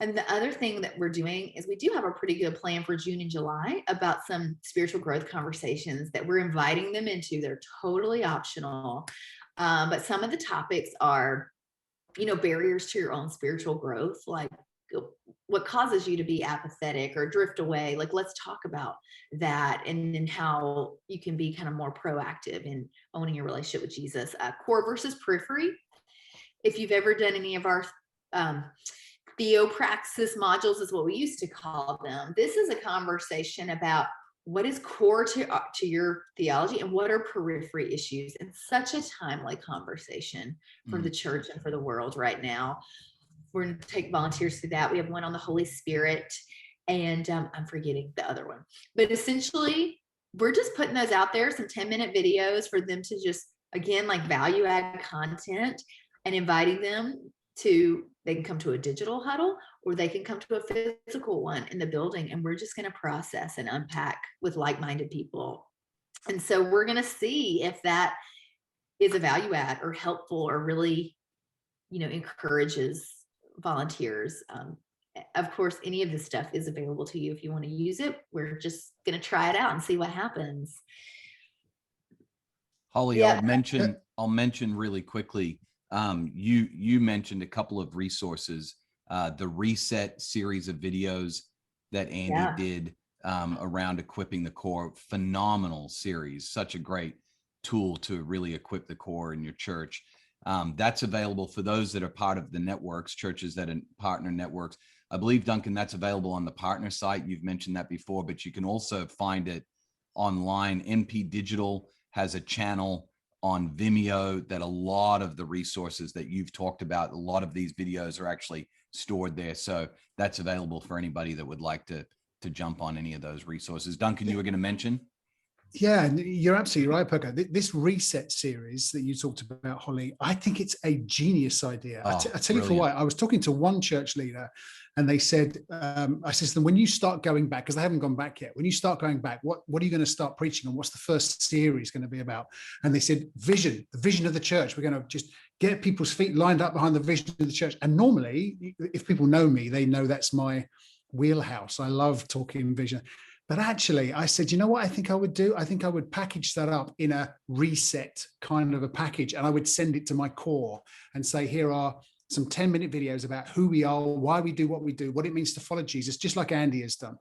And the other thing that we're doing is we do have a pretty good plan for June and July about some spiritual growth conversations that we're inviting them into. They're totally optional. But some of the topics are, barriers to your own spiritual growth, like what causes you to be apathetic or drift away. Like, let's talk about that, and then how you can be kind of more proactive in owning your relationship with Jesus. Core versus periphery. If you've ever done any of our theopraxis modules, is what we used to call them. This is a conversation about what is core to your theology and what are periphery issues, and such a timely conversation for the church and for the world right now. We're going to take volunteers through that. We have one on the Holy Spirit, and I'm forgetting the other one. But essentially, we're just putting those out there, some 10-minute videos for them to just, again, like value add content, and inviting them to, they can come to a digital huddle or they can come to a physical one in the building, and we're just going to process and unpack with like-minded people. And so we're going to see if that is a value add or helpful or really, encourages volunteers. Of course, any of this stuff is available to you if you want to use it. We're just going to try it out and see what happens. Holly, yeah. I'll mention really quickly. You mentioned a couple of resources, the Reset series of videos that Andy did around equipping the core. Phenomenal series, such a great tool to really equip the core in your church. That's available for those that are part of the networks, churches that are partner networks. I believe, Duncan, that's available on the partner site. You've mentioned that before, but you can also find it online. MP Digital has a channel on Vimeo that a lot of the resources that you've talked about, a lot of these videos are actually stored there. So that's available for anybody that would like to jump on any of those resources. Duncan, you were going to mention? Yeah, you're absolutely right, Perko. This Reset series that you talked about, Holly, I think it's a genius idea. I tell you for why. I was talking to one church leader, and they said, I said to them, when you start going back, because they haven't gone back yet, when you start going back, what are you going to start preaching on? What's the first series going to be about? And they said, the vision of the church. We're going to just get people's feet lined up behind the vision of the church. And normally, if people know me, they know that's my wheelhouse. I love talking vision. But actually, I said, you know what I think I would do? I think I would package that up in a reset kind of a package, and I would send it to my core and say, here are some 10-minute videos about who we are, why we do what we do, what it means to follow Jesus, just like Andy has done.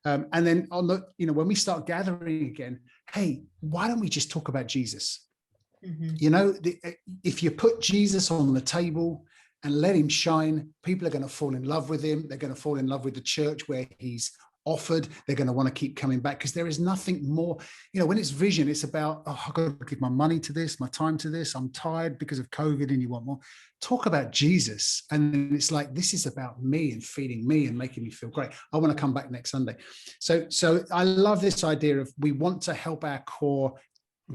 And then on the, when we start gathering again, hey, why don't we just talk about Jesus? Mm-hmm. If you put Jesus on the table and let him shine, people are going to fall in love with him. They're going to fall in love with the church where he's offered. They're going to want to keep coming back, because there is nothing more, when it's vision, it's about, I've got to give my money to this, my time to this, I'm tired because of COVID, and you want more. Talk about Jesus, and it's like, this is about me and feeding me and making me feel great. I want to come back next Sunday. So I love this idea of, we want to help our core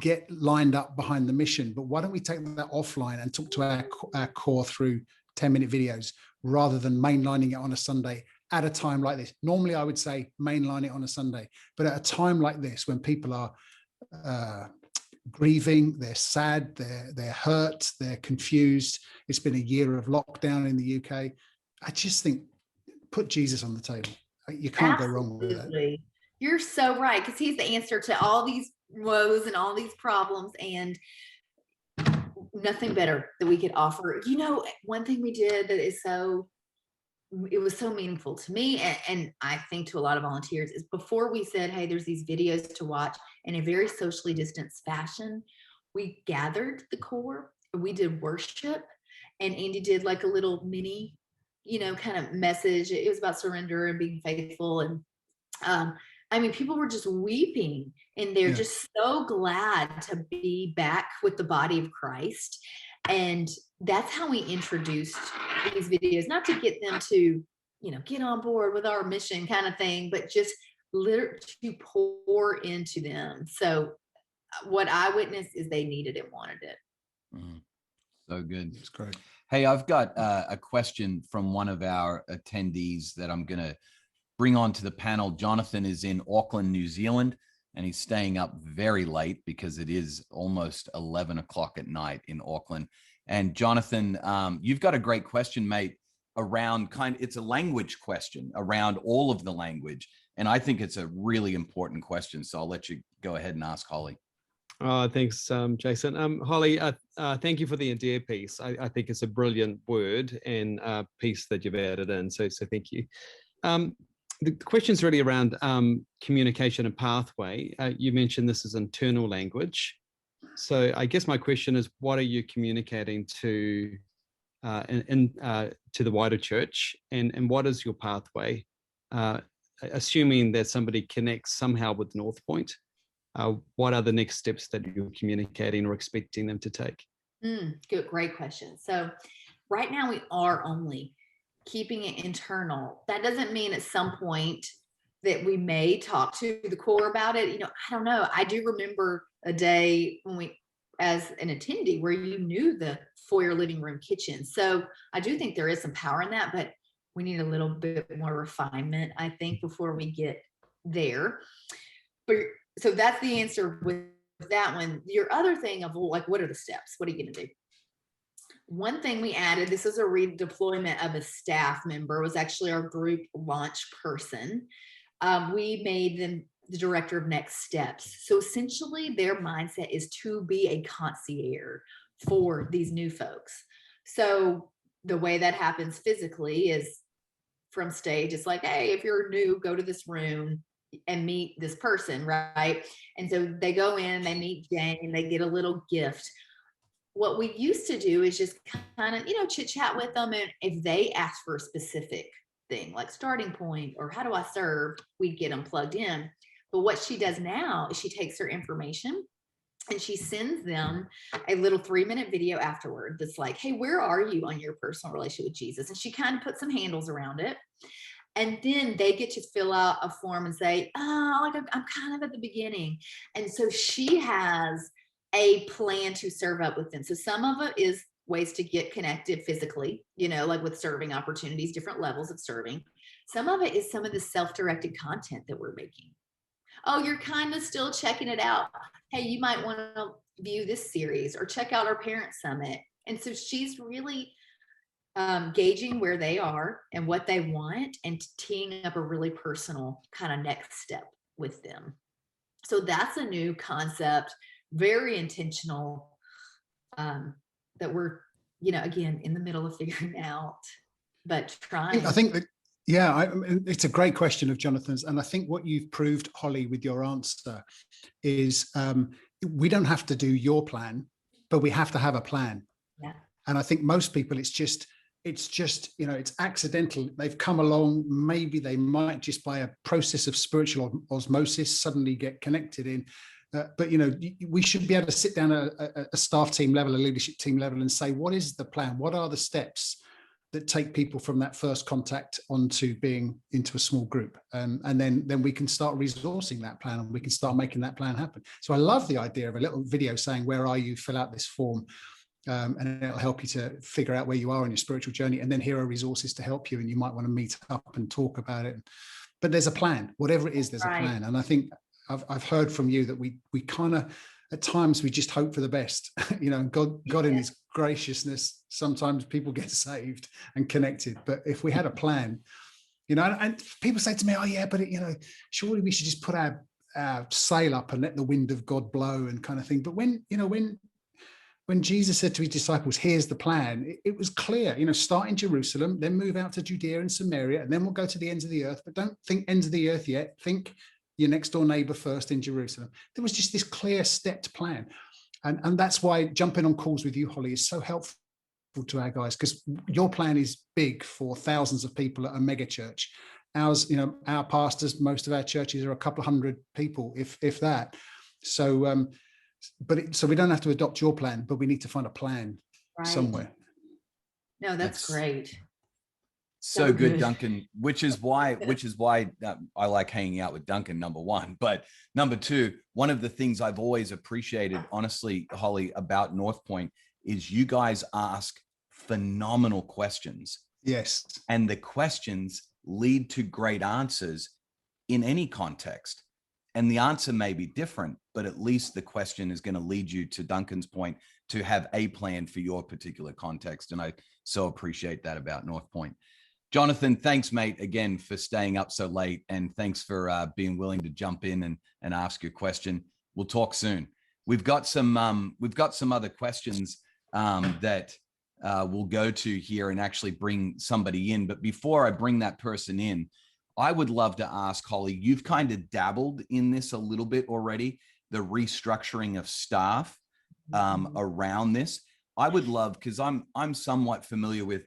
get lined up behind the mission, but why don't we take that offline and talk to our core through 10-minute videos rather than mainlining it on a Sunday at a time like this? Normally, I would say mainline it on a Sunday, but at a time like this, when people are grieving, they're sad, they're hurt, they're confused. It's been a year of lockdown in the UK. I just think, put Jesus on the table. You can't go wrong with that. You're so right, because he's the answer to all these woes and all these problems, and nothing better that we could offer. One thing we did that is it was so meaningful to me, and I think to a lot of volunteers, is before we said, hey, there's these videos to watch in a very socially distanced fashion, we gathered the core, we did worship, and Andy did like a little mini, kind of message. It was about surrender and being faithful. And people were just weeping, and they're just so glad to be back with the body of Christ. And that's how we introduced these videos, not to get them to, get on board with our mission kind of thing, but just literally to pour into them. So what I witnessed is they needed it, wanted it. So good. It's great. Hey, I've got a question from one of our attendees that I'm going to bring onto the panel. Jonathan is in Auckland, New Zealand, and he's staying up very late because it is almost 11 o'clock at night in Auckland. And Jonathan, you've got a great question, mate, around it's a language question around all of the language. And I think it's a really important question. So I'll let you go ahead and ask Holly. Thanks, Jason. Holly, thank you for the idea piece. I think it's a brilliant word and piece that you've added in. So thank you. The question's really around communication and pathway. You mentioned this is internal language. So I guess my question is, what are you communicating to to the wider church, and what is your pathway? Assuming that somebody connects somehow with North Point, what are the next steps that you're communicating or expecting them to take? Good, great question. So right now we are only keeping it internal. That doesn't mean at some point that we may talk to the core about it. I don't know. I do remember a day when we, as an attendee, where you knew the foyer, living room, kitchen. So I do think there is some power in that, but we need a little bit more refinement, I think, before we get there. But so that's the answer with that one. Your other thing of like, what are the steps? What are you going to do? One thing we added, this is a redeployment of a staff member, was actually our group launch person. We made them the director of next steps. So essentially their mindset is to be a concierge for these new folks. So the way that happens physically is from stage. It's like, hey, if you're new, go to this room and meet this person, right? And so they go in, they meet Jane, they get a little gift. What we used to do is just kind of, chit chat with them. And if they ask for a specific thing, like starting point or how do I serve, we'd get them plugged in. But what she does now is she takes her information and she sends them a little 3-minute video afterward that's like, hey, where are you on your personal relationship with Jesus? And she kind of puts some handles around it. And then they get to fill out a form and say, I'm kind of at the beginning. And so she has a plan to serve up with them. So some of it is ways to get connected physically, like with serving opportunities, different levels of serving. Some of it is some of the self-directed content that we're making. Oh, you're kind of still checking it out. Hey, you might want to view this series or check out our parent summit. And so she's really gauging where they are and what they want and teeing up a really personal kind of next step with them. So that's a new concept, very intentional, that we're, again, in the middle of figuring out, but trying. I think that, it's a great question of Jonathan's. And I think what you've proved, Holly, with your answer is we don't have to do your plan, but we have to have a plan. Yeah. And I think most people, it's just, it's accidental. They've come along. Maybe they might just by a process of spiritual osmosis suddenly get connected in. But, we should be able to sit down at a staff team level, a leadership team level and say, what is the plan? What are the steps that take people from that first contact onto being into a small group? And then we can start resourcing that plan and we can start making that plan happen. So I love the idea of a little video saying, where are you? Fill out this form. And it'll help you to figure out where you are in your spiritual journey. And then here are resources to help you. And you might want to meet up and talk about it. But there's a plan, whatever it is, there's a plan. And I think I've heard from you that we kind of, at times we just hope for the best, God in his graciousness, sometimes people get saved and connected. But if we had a plan, and people say to me, oh yeah, but surely we should just put our sail up and let the wind of God blow and kind of thing. But when Jesus said to his disciples, here's the plan, it was clear, start in Jerusalem, then move out to Judea and Samaria, and then we'll go to the ends of the earth. But don't think ends of the earth yet. Think your next door neighbor first in Jerusalem. There was just this clear stepped plan. And that's why jumping on calls with you, Holly, is so helpful to our guys, because your plan is big for thousands of people at a mega church. Ours, our pastors, most of our churches are a couple of hundred people, if that. So, so we don't have to adopt your plan, but we need to find a plan somewhere. No, that's great. So good, Duncan, which is why I like hanging out with Duncan, number one. But number two, one of the things I've always appreciated, honestly, Holly, about North Point is you guys ask phenomenal questions. Yes. And the questions lead to great answers in any context. And the answer may be different, but at least the question is going to lead you, to Duncan's point, to have a plan for your particular context. And I so appreciate that about North Point. Jonathan, thanks, mate, again, for staying up so late. And thanks for being willing to jump in and ask your question. We'll talk soon. We've got some other questions that we'll go to here and actually bring somebody in. But before I bring that person in, I would love to ask Holly, you've kind of dabbled in this a little bit already, the restructuring of staff around this. I would love, because I'm somewhat familiar with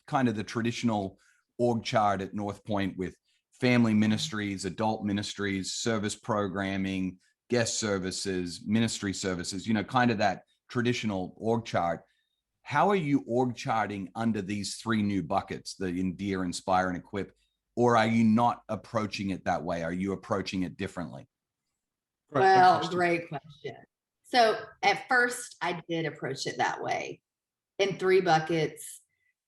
kind of the traditional org chart at North Point with family ministries, adult ministries, service programming, guest services, ministry services, kind of that traditional org chart. How are you org charting under these three new buckets, the Endear, Inspire, and Equip? Or are you not approaching it that way? Are you approaching it differently? Well, great question. So at first I did approach it that way in three buckets,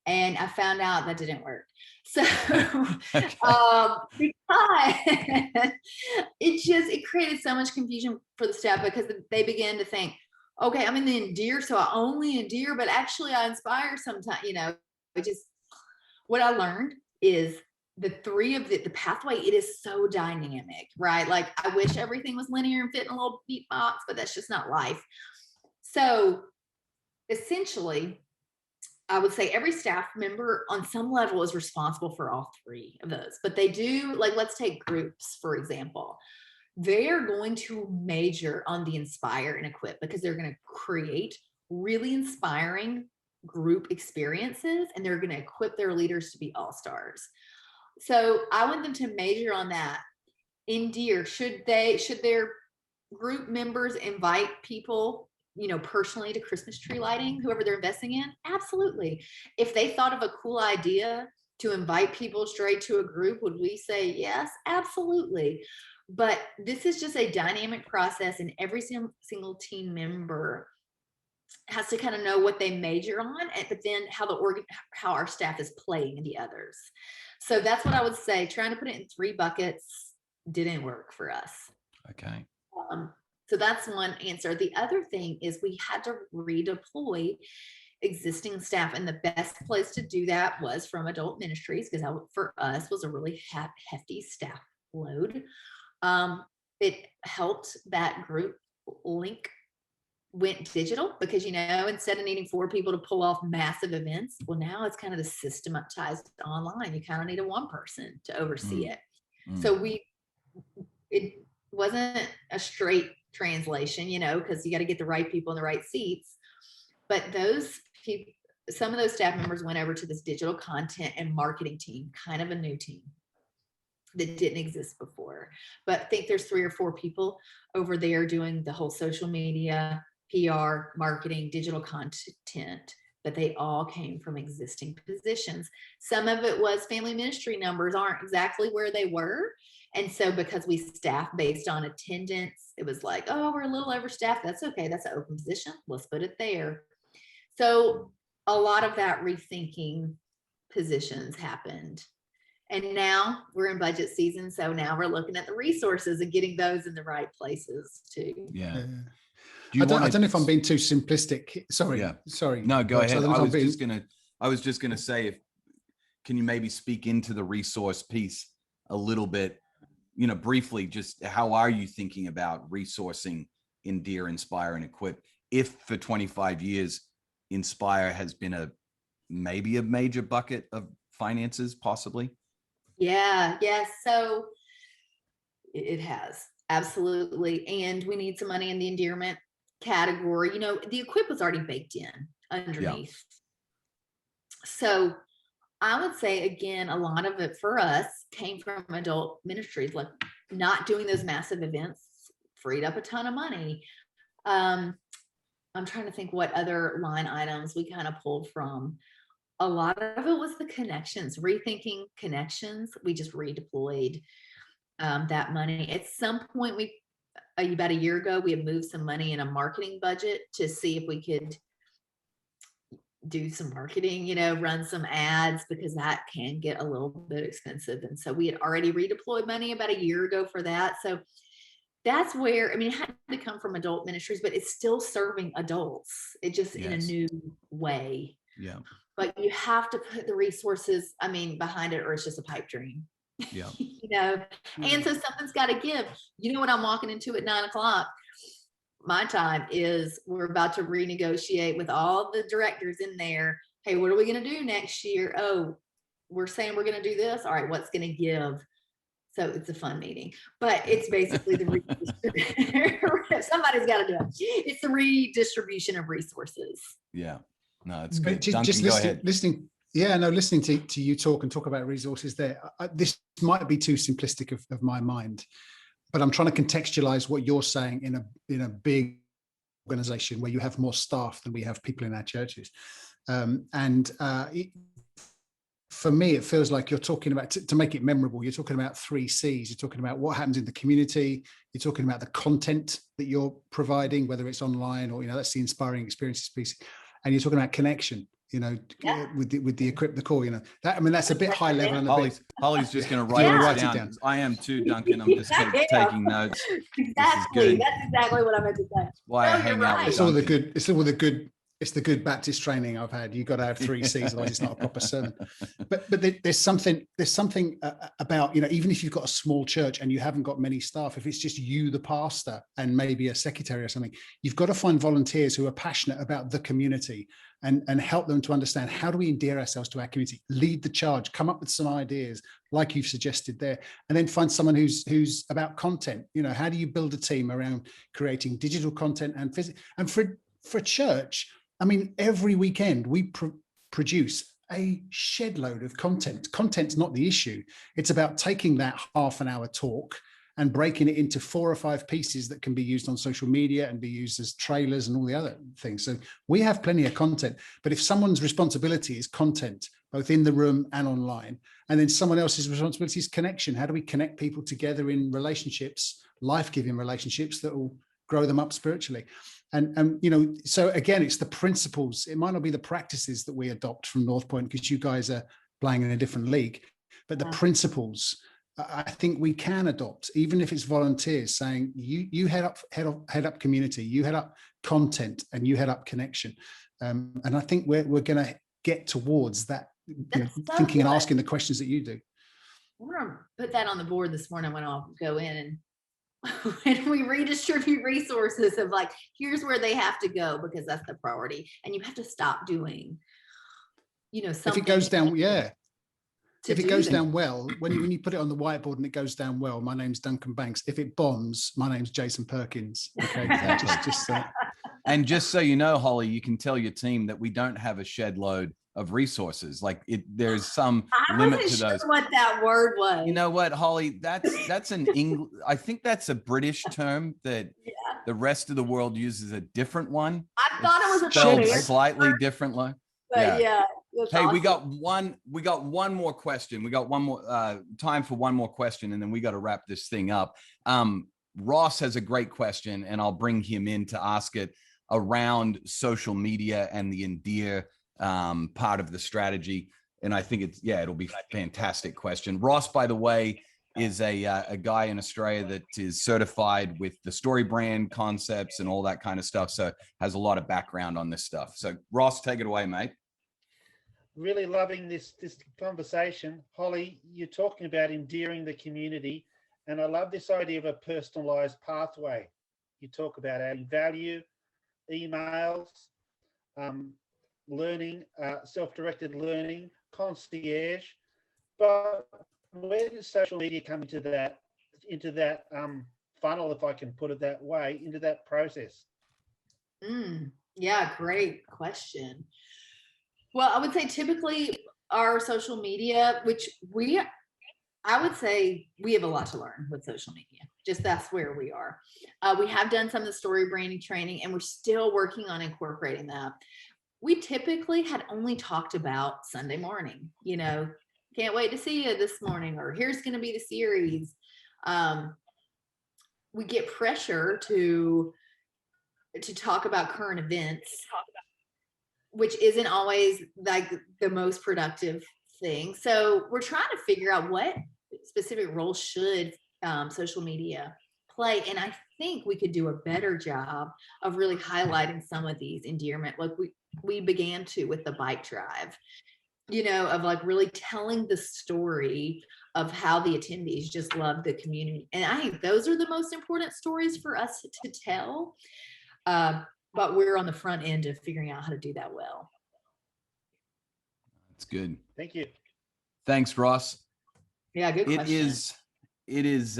and I found out that didn't work. So because it created so much confusion for the staff, because they began to think, okay, I'm in the Endear, so I only Endear, but actually I Inspire sometimes, what I learned is the three of the pathway, it is so dynamic, right? Like, I wish everything was linear and fit in a little beat box, but that's just not life. So essentially, I would say every staff member on some level is responsible for all three of those, but they do, like, let's take groups, for example. They're going to major on the Inspire and Equip, because they're going to create really inspiring group experiences, and they're going to equip their leaders to be all-stars. So I want them to major on that. Endear, should their group members invite people, personally to Christmas tree lighting, whoever they're investing in? Absolutely. If they thought of a cool idea to invite people straight to a group, would we say yes? Absolutely. But this is just a dynamic process, and every single team member has to kind of know what they major on, but then how our staff is playing the others. So that's what I would say. Trying to put it in three buckets didn't work for us. Okay. So that's one answer. The other thing is we had to redeploy existing staff, and the best place to do that was from adult ministries, because for us was a really hefty staff load. It helped that group link went digital, because instead of needing 4 people to pull off massive events, well, now it's kind of the systematized online. You kind of need one person to oversee it. So it wasn't a straight translation, because you got to get the right people in the right seats. But those people, some of those staff members went over to this digital content and marketing team, kind of a new team that didn't exist before. But I think there's 3 or 4 people over there doing the whole social media, PR, marketing, digital content, but they all came from existing positions. Some of it was family ministry numbers aren't exactly where they were. And so because we staff based on attendance, it was like, oh, we're a little overstaffed. That's okay. That's an open position. Let's put it there. So a lot of that rethinking positions happened. And now we're in budget season. So now we're looking at the resources and getting those in the right places too. Yeah. I don't know if I'm being too simplistic. Sorry. Yeah. Sorry. No, go ahead. I was just gonna say, can you maybe speak into the resource piece a little bit, briefly, just how are you thinking about resourcing Endear, Inspire, and Equip? If for 25 years, Inspire has been maybe a major bucket of finances, possibly. Yeah. So it has, absolutely. And we need some money in the endearment category. The Equip was already baked in underneath. Yeah. So I would say, again, a lot of it for us came from adult ministries, like not doing those massive events freed up a ton of money. I'm trying to think what other line items we kind of pulled from. A lot of it was the connections, rethinking connections. We just redeployed that money. At some point, about a year ago, we had moved some money in a marketing budget to see if we could do some marketing, run some ads, because that can get a little bit expensive. And so we had already redeployed money about a year ago for that. So that's where, it had to come from adult ministries, but it's still serving adults. It just in a new way. Yeah. But you have to put the resources, behind it, or it's just a pipe dream. Yeah. And so something's got to give. When I'm walking into at 9:00, my time is, we're about to renegotiate with all the directors in there. Hey, what are we going to do next year? Oh, we're saying we're going to do this. All right, what's going to give? So it's a fun meeting, but it's basically the somebody's got to do it. It's the redistribution of resources. Yeah, no, it's good. Just listening. Yeah, no, listening to you talk about resources there. This might be too simplistic of my mind, but I'm trying to contextualize what you're saying in a big organization where you have more staff than we have people in our churches. For me, it feels like you're talking about, to make it memorable, you're talking about 3 C's. You're talking about what happens in the community. You're talking about the content that you're providing, whether it's online or, that's the inspiring experiences piece. And you're talking about connection, with the equip the core, that's a bit high level. And Holly's just going to write it down. I am too, Duncan. I'm just taking notes. Exactly. That's exactly what I meant to say. That's why I hang out with It's all the good. It's the good Baptist training I've had. You've got to have 3 C's, otherwise it's not a proper sermon. But there's something about, even if you've got a small church and you haven't got many staff, if it's just you, the pastor, and maybe a secretary or something, you've got to find volunteers who are passionate about the community and help them to understand, how do we endear ourselves to our community, lead the charge, come up with some ideas like you've suggested there, and then find someone who's about content. How do you build a team around creating digital content and physical? And for church, every weekend we produce a shed load of content. Content's not the issue. It's about taking that half an hour talk and breaking it into 4 or 5 pieces that can be used on social media and be used as trailers and all the other things. So we have plenty of content, but if someone's responsibility is content, both in the room and online, and then someone else's responsibility is connection, how do we connect people together in relationships, life-giving relationships that will grow them up spiritually? And so again, it's the principles. It might not be the practices that we adopt from North Point, because you guys are playing in a different league, but the principles I think we can adopt, even if it's volunteers saying, you head up community, you head up content, and you head up connection. And I think we're going to get towards that, thinking and asking the questions that you do. I'm going to put that on the board this morning when I'll go in and when we redistribute resources of here's where they have to go, because that's the priority. And you have to stop doing, something. If it goes down, if it goes down well, when you put it on the whiteboard and it goes down well, my name's Duncan Banks. If it bombs, my name's Jason Perkins. Okay, just And just so you know, Holly, you can tell your team that we don't have a shed load of resources. There's some limit to those. What that word was. You know what, Holly? That's an English. I think that's a British term that the rest of the world uses a different one. I thought it was a spelled slightly differently. But yeah. Hey, awesome. we got one more question. We got one more time for one more question, and then we got to wrap this thing up. Ross has a great question, and I'll bring him in to ask it around social media and the endear part of the strategy. And I think it'll be a fantastic question. Ross, by the way, is a guy in Australia that is certified with the story brand concepts and all that kind of stuff. So has a lot of background on this stuff. So Ross, take it away, mate. Really loving this conversation. Holly, you're talking about endearing the community. And I love this idea of a personalized pathway. You talk about adding value, emails, learning, self-directed learning, concierge. But where does social media come into that funnel, if I can put it that way, into that process? Yeah, great question. Well, I would say typically our social media, which I would say we have a lot to learn with social media. Just that's where we are. We have done some of the story branding training, and we're still working on incorporating that. We typically had only talked about Sunday morning, can't wait to see you this morning, or here's going to be the series. We get pressure to talk about current events which isn't always like the most productive thing. So we're trying to figure out what specific role should social media play. And I think we could do a better job of really highlighting some of these endearment, like we began to with the bike drive, you know, of like really telling the story of how the attendees just love the community. And I think those are the most important stories for us to tell. But we're on the front end of figuring out how to do that well. That's good. Thank you. Thanks, Ross. Yeah, good question. It is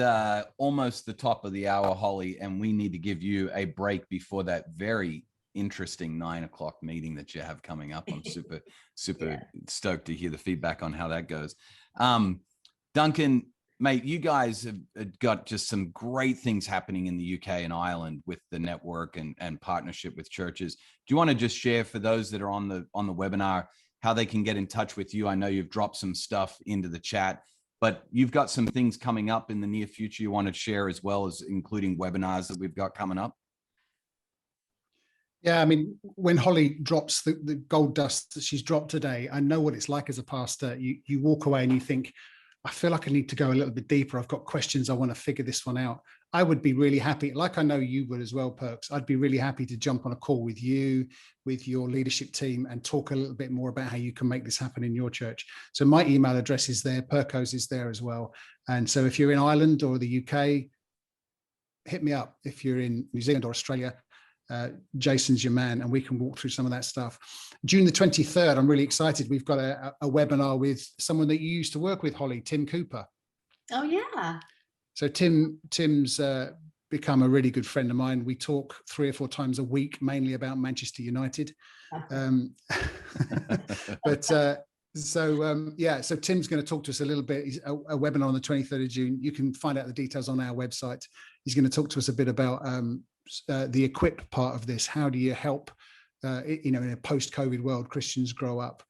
almost the top of the hour, Holly, and we need to give you a break before that very interesting 9 o'clock meeting that you have coming up. I'm super Yeah. stoked to hear the feedback on how that goes. Duncan, mate, you guys have got just some great things happening in the UK and Ireland with the network and partnership with churches. Do you want to just share for those that are on the webinar how they can get in touch with you? I know you've dropped some stuff into the chat, but you've got some things coming up in the near future you want to share, as well as including webinars that we've got coming up. Yeah, I mean, when Holly drops the gold dust that she's dropped today, I know what it's like as a pastor. You walk away and you think, I feel like I need to go a little bit deeper. I've got questions. I want to figure this one out. I would be really happy, like I know you would as well, Perks. I'd be really happy to jump on a call with you, with your leadership team, and talk a little bit more about how you can make this happen in your church. So my email address is there. Perko's is there as well. And so if you're in Ireland or the UK, hit me up. If you're in New Zealand or Australia, Jason's your man, and we can walk through some of that stuff. June the 23rd, I'm really excited. We've got a webinar with someone that you used to work with, Holly, Tim Cooper. Oh, yeah. So Tim's become a really good friend of mine. We talk 3 or 4 times a week, mainly about Manchester United. So Tim's going to talk to us a little bit. He's a webinar on the 23rd of June. You can find out the details on our website. He's going to talk to us a bit about the equip part of this. How do you help, in a post-COVID world, Christians grow up?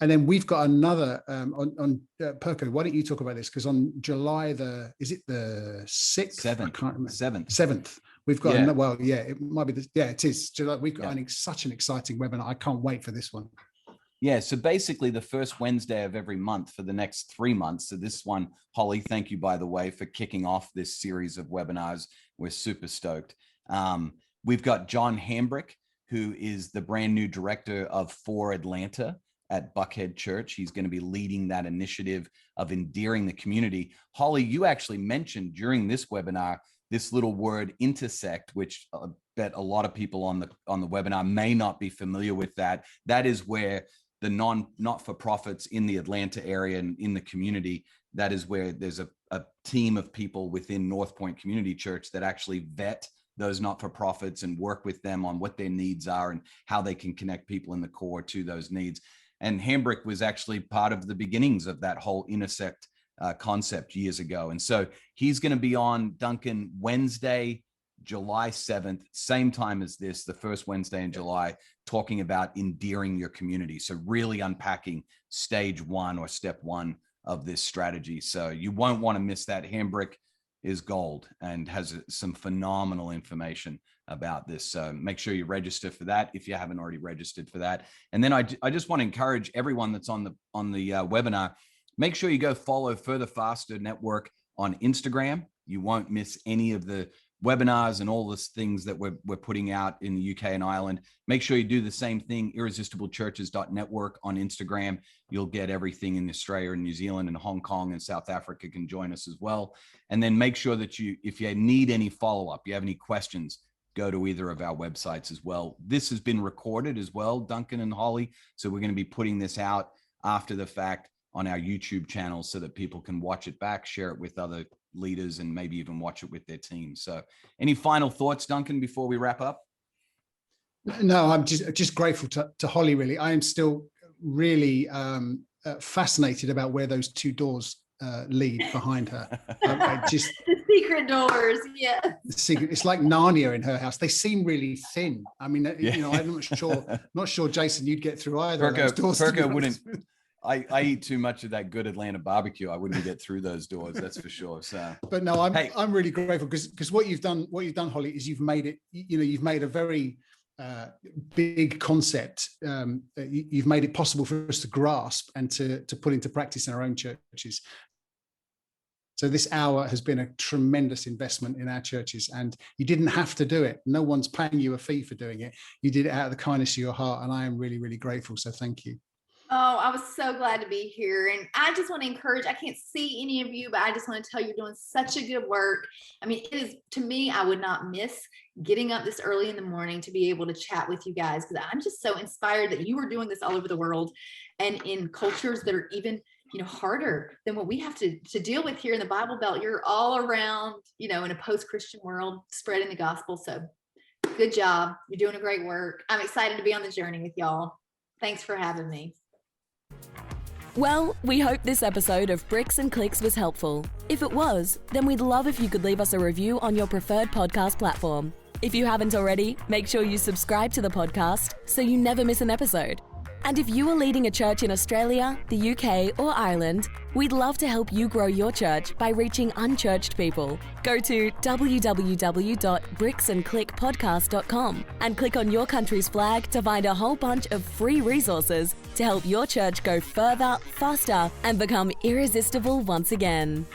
And then we've got another on Perko. Why don't you talk about this? Because on July is it the 6th? 7th. I can't remember. 7th. We've got, Yeah. It might be, it is. July. We've got such an exciting webinar. I can't wait for this one. Yeah, so basically the first Wednesday of every month for the next 3 months. So this one, Holly, thank you, by the way, for kicking off this series of webinars. We're super stoked. We've got John Hambrick, who is the brand new director of For Atlanta at Buckhead Church. He's going to be leading that initiative of endearing the community. Holly, you actually mentioned during this webinar this little word intersect, which I bet a lot of people on the webinar may not be familiar with that. That is where the not-for-profits in the Atlanta area and in the community, that is where there's a team of people within North Point Community Church that actually vet those not-for-profits and work with them on what their needs are and how they can connect people in the core to those needs. And Hambrick was actually part of the beginnings of that whole intersect concept years ago. And so he's going to be on, Duncan, Wednesday, July 7th, same time as this, the first Wednesday in July, talking about endearing your community. So really unpacking stage 1 or step 1 of this strategy. So you won't want to miss that. Hambrick is gold and has some phenomenal information about this. So make sure you register for that if you haven't already registered for that. And then I just want to encourage everyone that's on the webinar, make sure you go follow Further Faster Network on Instagram. You won't miss any of the webinars and all the things that we're putting out in the UK and Ireland. Make sure you do the same thing, irresistiblechurches.network on Instagram. You'll get everything in Australia and New Zealand and Hong Kong and South Africa can join us as well. And then make sure that if you need any follow-up, you have any questions, go to either of our websites as well. This has been recorded as well, Duncan and Holly. So we're going to be putting this out after the fact on our YouTube channel so that people can watch it back, share it with other leaders, and maybe even watch it with their team. So any final thoughts, Duncan, before we wrap up? No, I'm just grateful to Holly, really. I am still really fascinated about where those 2 doors lead behind her. The secret doors, yeah. It's like Narnia in her house. They seem really thin. I mean, I'm not sure, Jason, you'd get through either of those doors. Perko wouldn't. I eat too much of that good Atlanta barbecue. I wouldn't get through those doors, that's for sure. So, but no, I'm really grateful because what you've done, Holly, is you've made it. You've made a very big concept, you've made it possible for us to grasp and to put into practice in our own churches. So this hour has been a tremendous investment in our churches, and you didn't have to do it. No one's paying you a fee for doing it. You did it out of the kindness of your heart, and I am really, really grateful. So thank you. Oh, I was so glad to be here. And I just want to encourage, I can't see any of you, but I just want to tell you, you're doing such a good work. I mean, it is, to me, I would not miss getting up this early in the morning to be able to chat with you guys, because I'm just so inspired that you are doing this all over the world and in cultures that are even, harder than what we have to deal with here in the Bible Belt. You're all around, in a post-Christian world, spreading the gospel. So good job. You're doing a great work. I'm excited to be on the journey with y'all. Thanks for having me. Well, we hope this episode of Bricks and Clicks was helpful. If it was, then we'd love if you could leave us a review on your preferred podcast platform. If you haven't already, make sure you subscribe to the podcast so you never miss an episode. And if you are leading a church in Australia, the UK, or Ireland, we'd love to help you grow your church by reaching unchurched people. Go to www.bricksandclickpodcast.com and click on your country's flag to find a whole bunch of free resources to help your church go further, faster, and become irresistible once again.